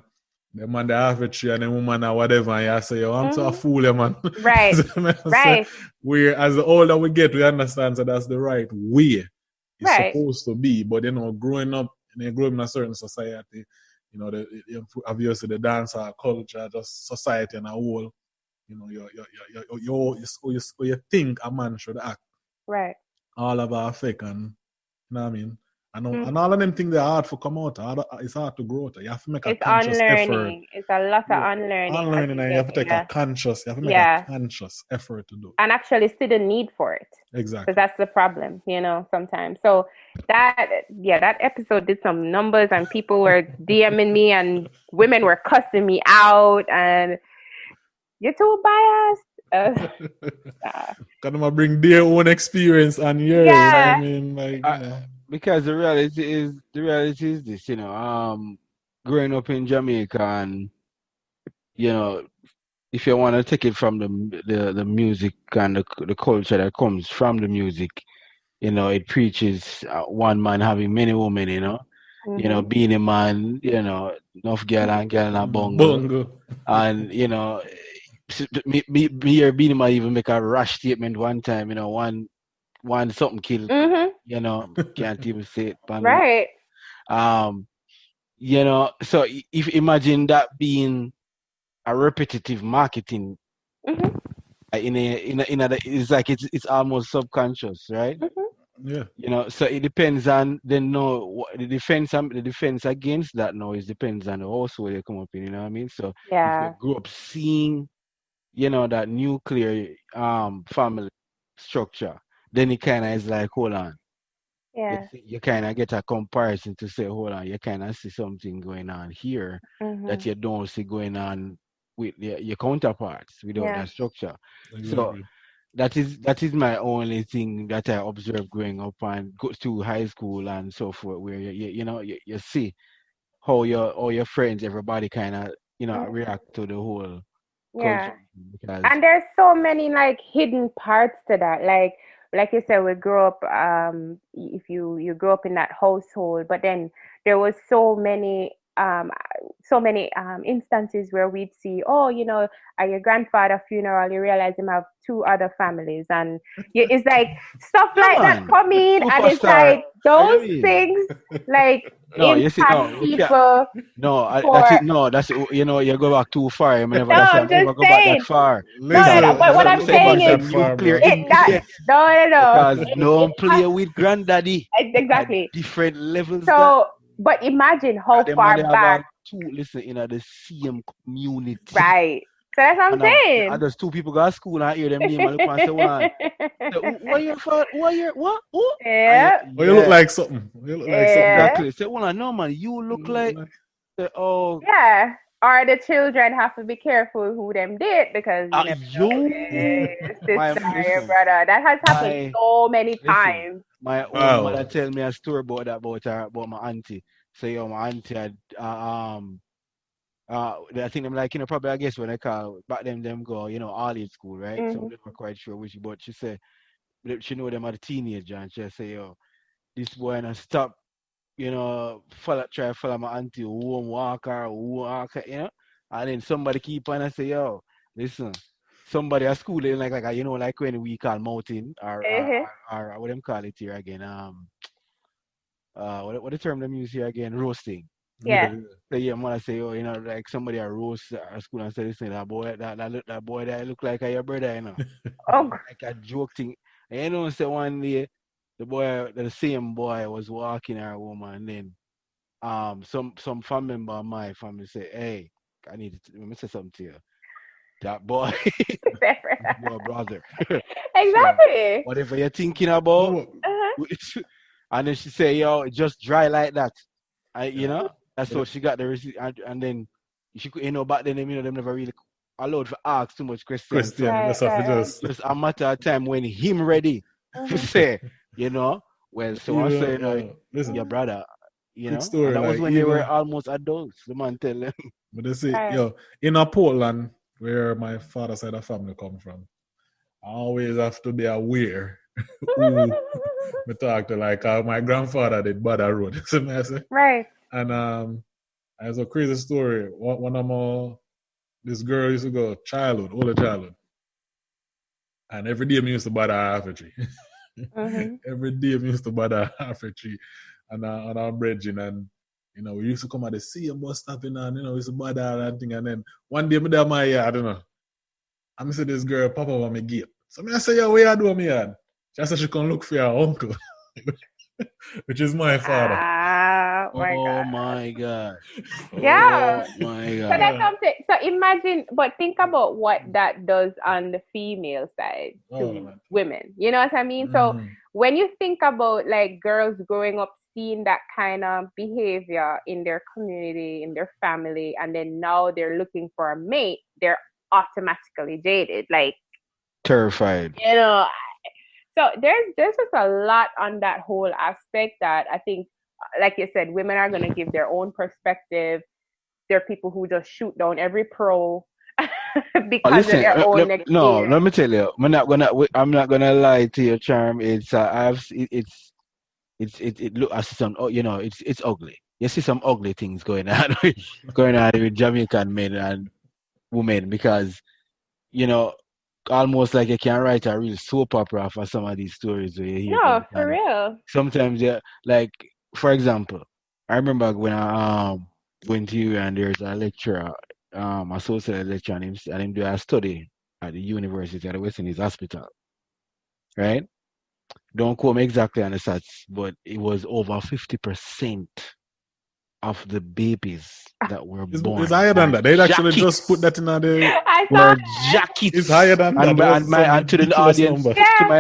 the man they have a tree and the woman or whatever, and you say, yo, I'm so a fool, yeah, man. Right. Right. Where as the older we get, we understand that that's the right way it's supposed to be. But you know, growing up in a certain society, you know, obviously the dancer culture, just society and a whole, you know, you think a man should act. Right. All of our affect, and you know what I mean? And all of them things they're hard to come out. It's hard to grow out. You have to make a conscious effort. It's a lot of unlearning. Unlearning, and you have to take a conscious. You have to make a conscious effort to do it. And actually see the need for it. Exactly. Because that's the problem, you know, sometimes. So that episode did some numbers, and people were DMing me, and women were cussing me out, and you're too biased. Can I bring their own experience and yours? Yeah. I mean, like. Because the reality is this, you know, growing up in Jamaica, and you know, if you want to take it from the music and the culture that comes from the music, you know, it preaches one man having many women, you know, you know, being a man, you know, enough girl and bongo, and you know, me or being a man even make a rash statement one time, you know, one something killed, you know, can't even say it. Right. You know, so if imagine that being a repetitive marketing, it's like it's almost subconscious, right? Yeah. You know, so it depends on the defense against that noise depends on the household you come up in, you know what I mean? So if you grew up seeing, you know, that nuclear family structure, then it kind of is like, hold on. Yeah. You kind of get a comparison to say, hold on, you kind of see something going on here that you don't see going on with your counterparts without that structure. Exactly. So that is my only thing that I observed growing up and go to high school and so forth, where you know you see how your friends, everybody kind of, you know, react to the whole culture. And there's so many like hidden parts to that, like you said, we grew up if you grew up in that household, but then there was so many so many instances where we'd see, oh, at your grandfather's funeral, you realize him have two other families, and it's like stuff Yeah, like that man. come in, and it's Superstar. like those I mean, things like no, you see, impact no, you can't. people No, that's for. it. No, that's you go back too far. No, That's why I I'm just never go back that saying. far No, no, because no. Listen, But you what don't, I'm you so don't saying back much is, that far, nuclear bro. it that incidents no, no, no. because no one play Has, with granddaddy at exactly. different levels. That So, but imagine how them man they far have back, two listen in the same community. right? So that's what I'm And saying. there's two people go to school and I hear them name and look and say one. Say, what your father? What your what? Who? And Yeah, Oh, you look yeah, like something. You look like something. yeah, exactly. Say, well, no man, you You look look like like oh yeah. Or the children have to be careful who them date because you never know. you Your my sister or your listen. brother. That has happened My so many listen, times. my own mother wow. tell me a story about that about my auntie. Say, yo, my auntie had I think them like probably I guess when I call back them go all age school, right? Some of Hmm. them are quite sure which, but she said she know them at a teenager and she say, yo, this boy and stop try to follow my auntie who won't walk her, and then somebody keep on and say, yo, listen, somebody at school they like like when we call mountain Uh-huh. or what them call it here again, what the term them use here again, roasting. Yeah, Yeah. So yeah, man, I say, oh, like somebody at roast at school and say, listen, that boy, that boy that look like your brother, Oh, like a joke thing. And say one day, the same boy was walking our woman, and then some family member of my family say, hey, let me say something to you. That boy, your brother. So exactly. whatever you're thinking about, no, Uh-huh. and then she say, yo, just dry like that. yeah. That's But what she got the receipt, and then she could, back then, them never really allowed to ask too much questions. So Christian, Right, just have to right. just just a matter of time when him ready to Mm-hmm. say, you know, well, so I say, listen, your Mm-hmm. brother, quick and story, that was like when they were even almost adults. The man tell them, but they say, Right. in a Portland where my father's side of family come from, I always have to be aware who me talk to. Like my grandfather did Bada Road. See me I say? Right. And there's a crazy story. One of my this girl used to go older childhood. And every day me used to buy the half a tree. Mm-hmm. Every day me used to buy the half a tree and on our bridging and we used to come at the same bus stop and we used to buy that and thing and then one day me there my yard, I don't know. I see this girl pop up on my gate. So me I say, yo, what you do me yard? She said she can look for her uncle, which is my father. Ah, my oh God. my gosh, Yeah. oh my So god, that's something. So imagine, but think about what that does on the female side Oh to man. women. You know what I mean? So Mm. when you think about like girls growing up seeing that kind of behavior in their community, in their family, and then now they're looking for a mate, they're automatically jaded. Like, terrified. you know, so there's just a lot on that whole aspect that I think, like you said, women are gonna give their own perspective. There are people who just shoot down every pro because of Listen, their own no, let experience. me tell you, I'm not gonna lie to your charm. It's it look I see some it's ugly. You see some ugly things going on going on with Jamaican men and women because you know almost like you can write a real soap opera for some of these stories where you hear No, them for and real. sometimes yeah, like for example, I remember when I went to and there's a lecturer, associate lecturer and him do a study at the University at the West Indies Hospital, right? Don't quote me exactly on the stats, but it was over 50% of the babies that were It's born higher than were that. They'd actually just put jackets. that in the. I saw Were that. It's jackets. higher than that. It was some And to the ridiculous audience, number. Yeah.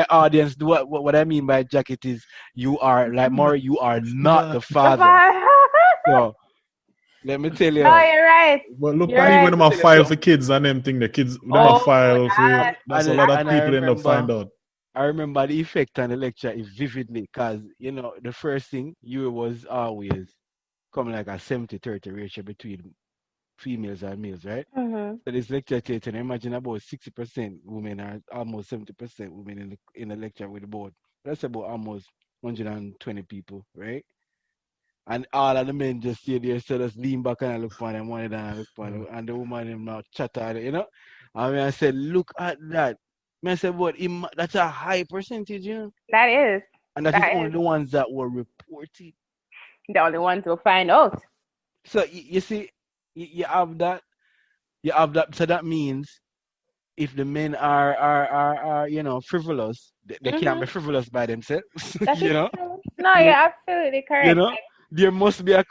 what I mean by jacket is you are like Maury, you are not Nah. the father. So let me tell No, you, you're right. But look, You're Paddy, when right. let them me a tell you file for something. kids and them thing, the kids them a Oh my file for. God. That's a lot of And I people end up remember find out. I remember the effect on the lecture vividly because the first thing you was always coming like a 70-30 ratio between females and males, right? Mm-hmm. So this lecture taken, imagine about 60% women and almost 70% women in the lecture with the board. That's about almost 120 people, right? And all of the men just stay there, so just lean back and look for them, one of them and look for them, and the woman them now chatter, you know. And I said, look at that. I said, but that's a high percentage, you know. That is. And that is only the ones that were reported. The only ones who find out. So you see, you have that. You have that. So that means if the men are you know, frivolous, they can't be frivolous by themselves. You know. True. No, you're absolutely correct. You know, there must be a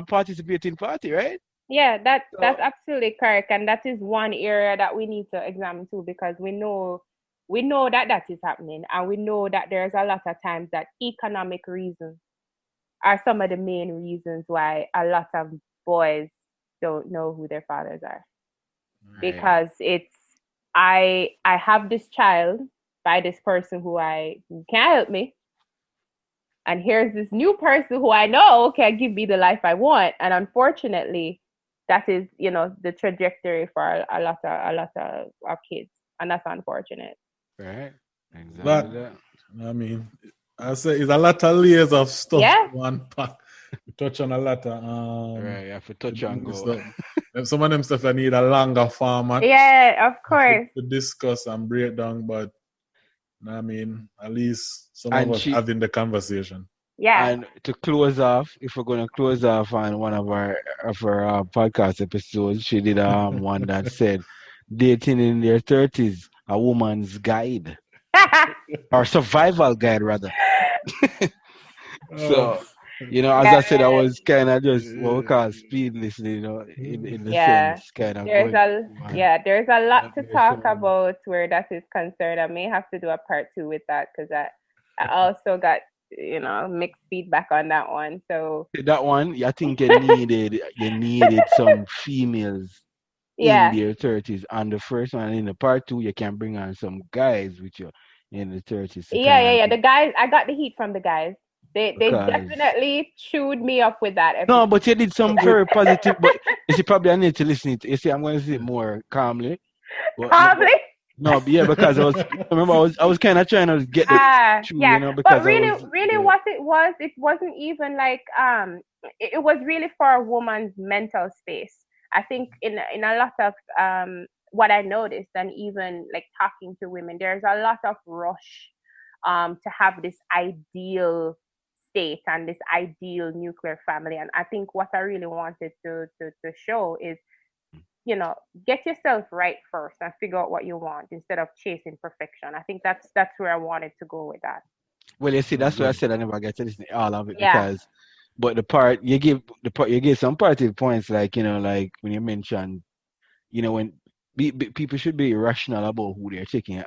participating party, right? Yeah, that's absolutely correct, and that is one area that we need to examine too, because we know that is happening, and we know that there's a lot of times that economic reasons are some of the main reasons why a lot of boys don't know who their fathers are. Right. Because it's I have this child by this person who can't help me, and here's this new person who I know can give me the life I want, and unfortunately, that is, you know, the trajectory for a lot of kids, and that's unfortunate. Right. Exactly. But I mean, I say it's a lot of layers of stuff. Yeah. One pack. We touch on a lot of right. You have to touch on go. Some of them stuff I need a longer format. Yeah, of course. To discuss and break down, but I mean, at least some of us having the conversation. Yeah. And to close off, if we're gonna close off on one of our podcast episodes, she did one that said dating in their 30s, a woman's guide. Or survival guide rather. So, you know, as I said, I was kind of just what we call speed listening, you know, in the sense kind of. There's a lot to talk about where that is concerned. I may have to do a part 2 with that, because I also got, you know, mixed feedback on that one. So that one, I think you needed some females in their 30s. And the first one, in the part 2, you can bring on some guys with you in the 30s. The guys, I got the heat from the guys. They definitely chewed me up with that episode. No, but you did some very positive. But you see, probably I need to listen to it. You see, I'm going to say it more calmly. Calmly? No, yeah, because I was kind of trying to get it true, you know, because but really, what it wasn't even like it was really for a woman's mental space. I think in a lot of what I noticed, and even like talking to women, there's a lot of rush to have this ideal state and this ideal nuclear family. And I think what I really wanted to show is, you know, get yourself right first and figure out what you want instead of chasing perfection. I think that's where I wanted to go with that. Well, you see, that's why I said I never get to listen to all of it, because, but the part you give some positive points, like, you know, like when you mentioned, you know, when people should be rational about who they're taking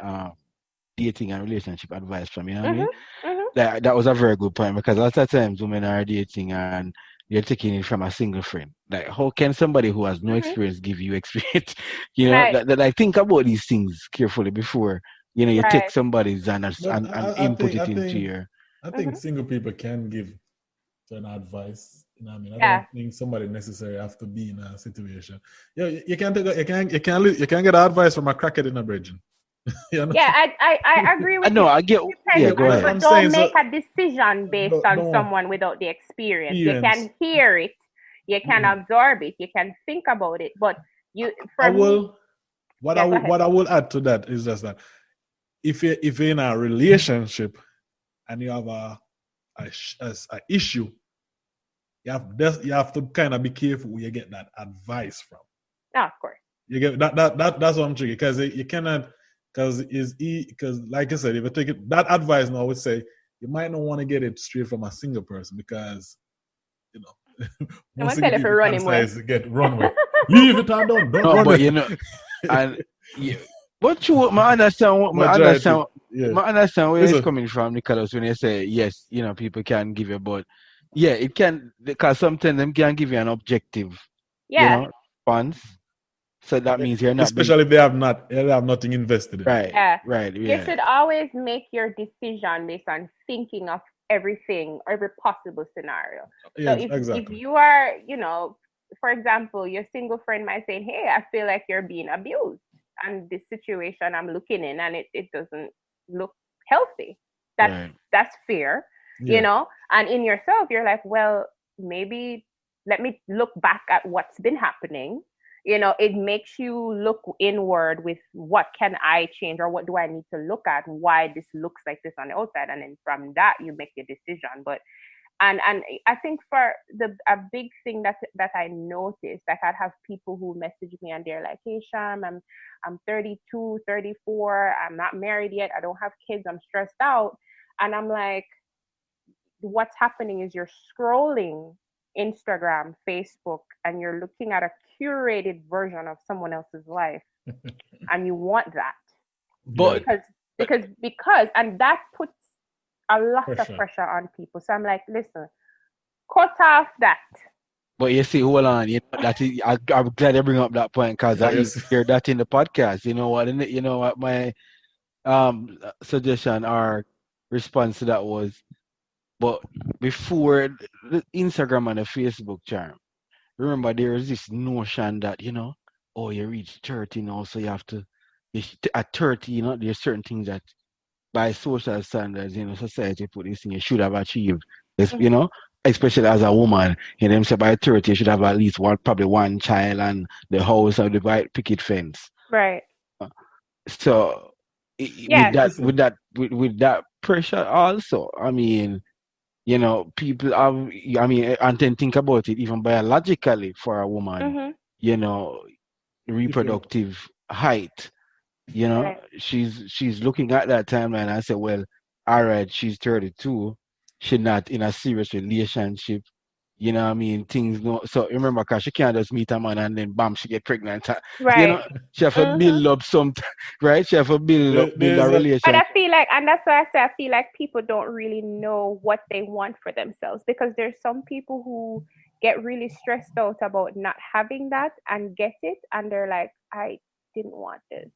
dating and relationship advice from, you know what I mean? Mm-hmm. That was a very good point, because a lot of times women are dating and you're taking it from a single friend. Like, how can somebody who has no experience give you experience? You know, that think about these things carefully before, you know, you take somebody's and input it into your. I think single people can give an advice. You know what I mean? I don't think somebody necessarily have to be in a situation. You can get advice from a crackhead in a bridge. You know? Yeah, I agree with you. No, I get. Yeah, go ahead. But don't make a decision based on someone without the experience. You can hear it, you can absorb it, you can think about it, but what I will add to that is just that if you're in a relationship and you have a issue, you have to kind of be careful where you get that advice from. Oh, of course. You get that's what I'm tricky, because you cannot. Because like I said, if you take it, that advice now, I would say you might not want to get it straight from a single person, because, you know, most single people can get run with. Leave it and don't run but with. You know, and but you, I understand where it's coming from, Nicholas, when you say yes, you know, people can give you, but it can, because sometimes them can give you an objective, you know, response. So that means you're not, especially if they have nothing invested in. Right. You should always make your decision based on thinking of everything, every possible scenario. Yes, so if you are, you know, for example, your single friend might say, hey, I feel like you're being abused, and this situation I'm looking in, and it doesn't look healthy. That's fair. you know? And in yourself, you're like, well, maybe let me look back at what's been happening. It makes you look inward with what can I change or what do I need to look at, why this looks like this on the outside. And then from that, you make your decision. But and I think for a big thing that I noticed, like I'd have people who message me and they're like, hey Sham, I'm 32, 34, I'm not married yet, I don't have kids, I'm stressed out. And I'm like, what's happening is you're scrolling Instagram, Facebook, and you're looking at a curated version of someone else's life. And you want that. But Because and that puts a lot of pressure on people. So I'm like, listen, cut off that. But you see, hold on. I'm glad you bring up that point because I hear that in the podcast. You know what my suggestion or response to that was. But before the Instagram and the Facebook, charm, remember there is this notion that oh, you reach 30 now, so you have to. At 30, there's certain things that by social standards, society put this thing you should have achieved. Especially as a woman, them say by 30 you should have at least probably one child and the house and the white picket fence. Right. So with that pressure also, I mean, people have, and then think about it even biologically for a woman, reproductive height. Right. She's looking at that timeline and say, well, all right, she's 32, she's not in a serious relationship, things no. So remember, because she can't just meet a man and then bam, she get pregnant. Right. She have to build up something, right? She have to build a relationship. But I feel like, and that's why I say I feel like people don't really know what they want for themselves, because there's some people who get really stressed out about not having that and get it, and they're like, I didn't want this.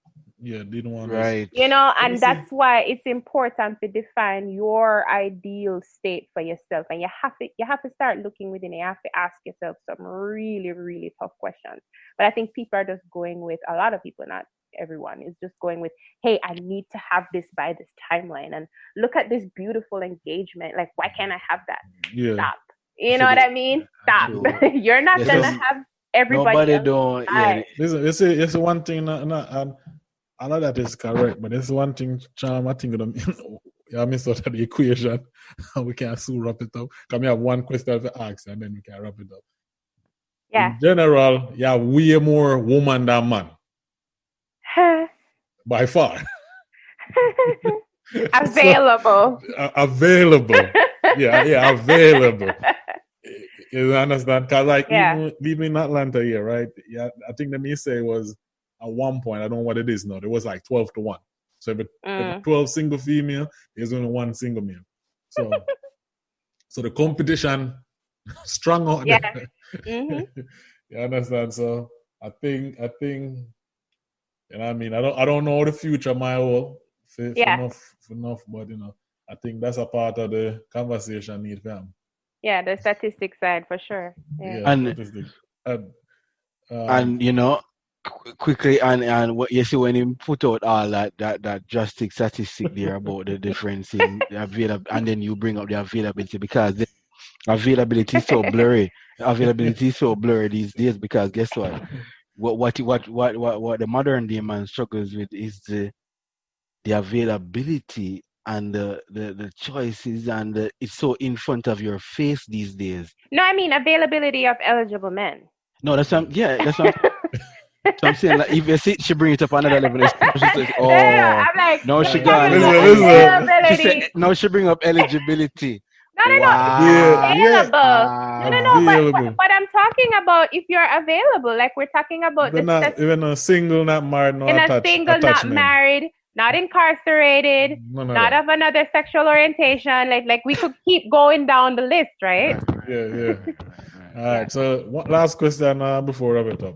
Yeah, didn't want right. this. And that's why it's important to define your ideal state for yourself. And you have to start looking within it. You have to ask yourself some really, really tough questions. But I think people are just going with, a lot of people, not everyone, is just going with, hey, I need to have this by this timeline. And look at this beautiful engagement. Like, why can't I have that? Yeah. Stop. You know what I mean? Stop. You're not going to have everybody. Nobody don't. Yeah. Listen, it's one thing, I know that is correct, but there's one thing, Charm, I think I miss out of the equation. We can soon wrap it up. Because we have one question to ask and then we can wrap it up. Yeah. In general, you have way more woman than man. By far. Available. Available. Yeah, available. You understand? Because even in Atlanta here, right? Yeah, I think the me say was at one point, I don't know what it is now, there was like 12 to 1. So if 12 single female, there's only one single male. So so the competition strong out there. Mm-hmm. You understand? So I think I mean, I don't know the future my whole for enough, but I think that's a part of the conversation need them. Yeah, the statistics side for sure. Yeah. And quickly and what you see when you put out all that drastic statistic there about the difference in the availability, and then you bring up the availability, because the availability is so blurry. Availability is so blurry these days, because guess what the modern day man struggles with is the availability and the choices, and it's so in front of your face these days. No, I mean availability of eligible men. No, that's what so I'm saying, like, if you see she bring it up another level, she says, "Oh, I'm like, no, she got availability." She said, "No, she bring up eligibility." No. Wow. Available. But I'm talking about if you're available, like we're talking about even a single, not married, not married, not incarcerated, not of another sexual orientation. Like we could keep going down the list, right? Yeah. All right. So one last question before we wrap it up.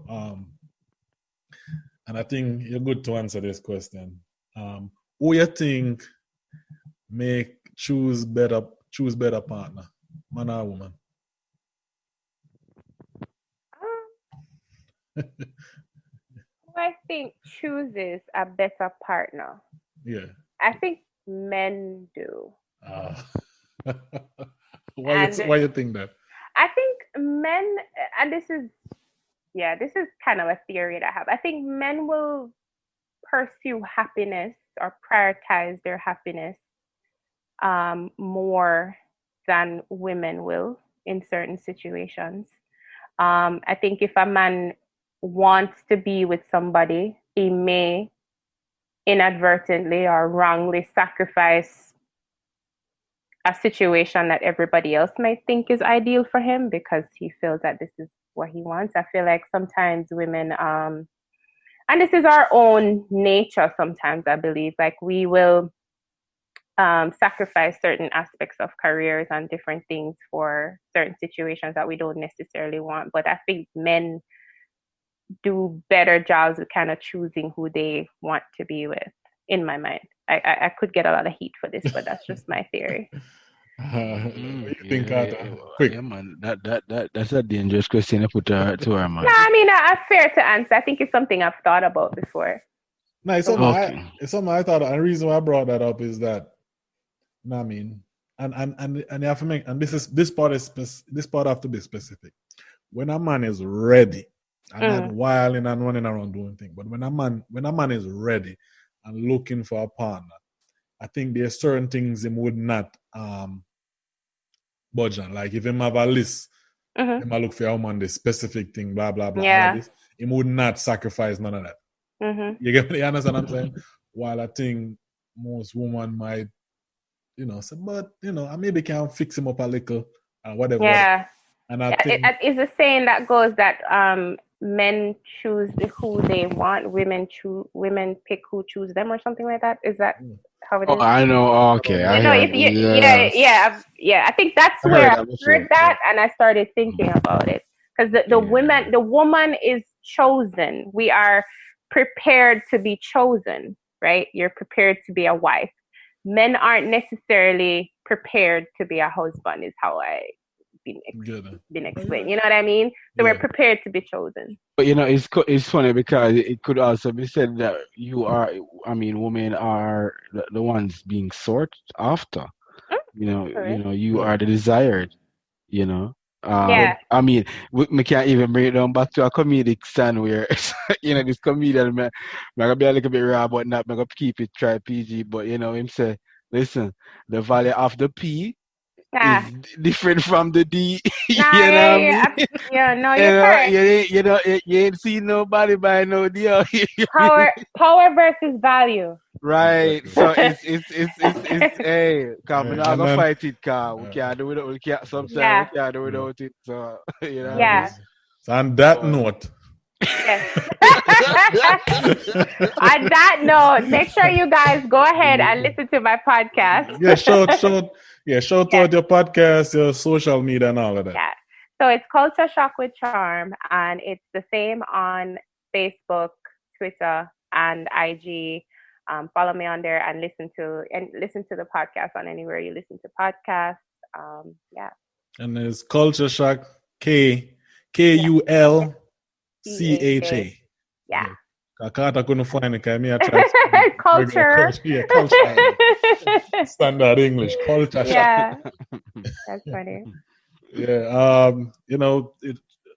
And I think you're good to answer this question. Who you think choose better partner, man or woman? Who I think chooses a better partner? Yeah. I think men do. Why you think that? I think men, and this is kind of a theory that I have. I think men will pursue happiness or prioritize their happiness more than women will in certain situations. I think if a man wants to be with somebody, he may inadvertently or wrongly sacrifice a situation that everybody else might think is ideal for him because he feels that this is what he wants. I feel like sometimes women, and this is our own nature sometimes, I believe, like we will sacrifice certain aspects of careers and different things for certain situations that we don't necessarily want. But I think men do better jobs with kind of choosing who they want to be with, in my mind. I could get a lot of heat for this, but that's just my theory. What do you think, Carter? Quick. Yeah, man. That's a dangerous question to put to her, man. No, I mean, I'm fair to answer. I think it's something I've thought about before. No, it's something I thought. And the reason why I brought that up is that, you know what I mean, and you have to make, and this part have to be specific. When a man is ready, and not wilding and running around doing things, but when a man is ready and looking for a partner, I think there are certain things him would not budge on. Like if him have a list, him a look for a woman, the specific thing, blah blah blah. Yeah. Him would not sacrifice none of that. You understand what I'm saying? While I think most women might, say, but I maybe can fix him up a little and whatever. Yeah. And I think it's a saying that goes that men choose who they want, women pick who choose them, or something like that. Is that how it is? Oh, I know. Okay, I think that's where I heard that, and I started thinking about it because the woman is chosen. We are prepared to be chosen, right? You're prepared to be a wife. Men aren't necessarily prepared to be a husband. Is how been explained. You know what I mean? So we're prepared to be chosen. But it's funny because it could also be said that women are the ones being sought after. You are the desired. I mean, we can't even bring it down back to a comedic stand where this comedian man gonna be a little bit raw, but not gonna keep it try PG. But him say, listen, the value of the P is different from the D. You're correct. You ain't seen nobody buy no D. Power versus value. Right. So it's hey, come on, I'm gonna fight it, car. We can't do it. We can't sometimes we can't do without it. So Yeah. So on that note. Yes. On that note, make sure you guys go ahead and listen to my podcast. Shout out your podcast, your social media, and all of that. Yeah. So it's Kulcha Shock with Charm, and it's the same on Facebook, Twitter, and IG. Follow me on there and listen to the podcast on anywhere you listen to podcasts. And there's Kulcha Shock, Kulcha. Yeah. I couldn't find it. I tried culture. Culture. Standard English. Culture. Yeah. That's funny. Yeah.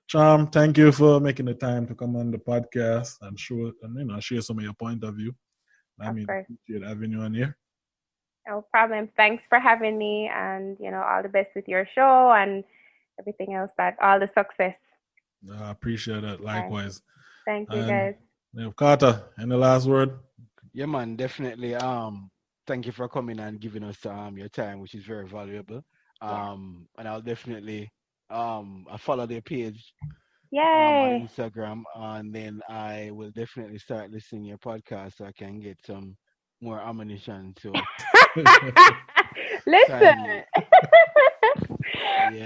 Charm, thank you for making the time to come on the podcast and share some of your point of view. I appreciate having you on here. No problem. Thanks for having me, and all the best with your show and everything else. All the success. I appreciate it. Likewise. Thank you, guys. Carter, any last word? Yeah, man, definitely. Thank you for coming and giving us your time, which is very valuable. And I'll definitely I follow their page. Yay! On Instagram, and then I will definitely start listening to your podcast so I can get some more ammunition to listen.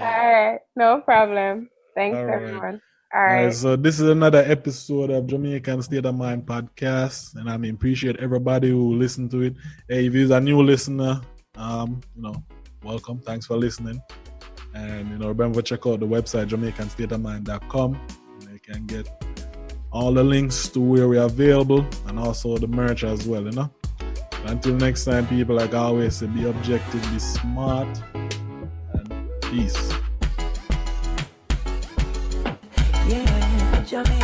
All right, no problem. Thanks, everyone. All right. So this is another episode of Jamaican State of Mind podcast, and I appreciate everybody who listened to it. Hey, if you're a new listener, welcome. Thanks for listening. And remember to check out the website JamaicanStateOfMind.com. You can get all the links to where we are available and also the merch as well. Until next time, people, like I always say, be objective, be smart, Peace. Yeah, Jamaican.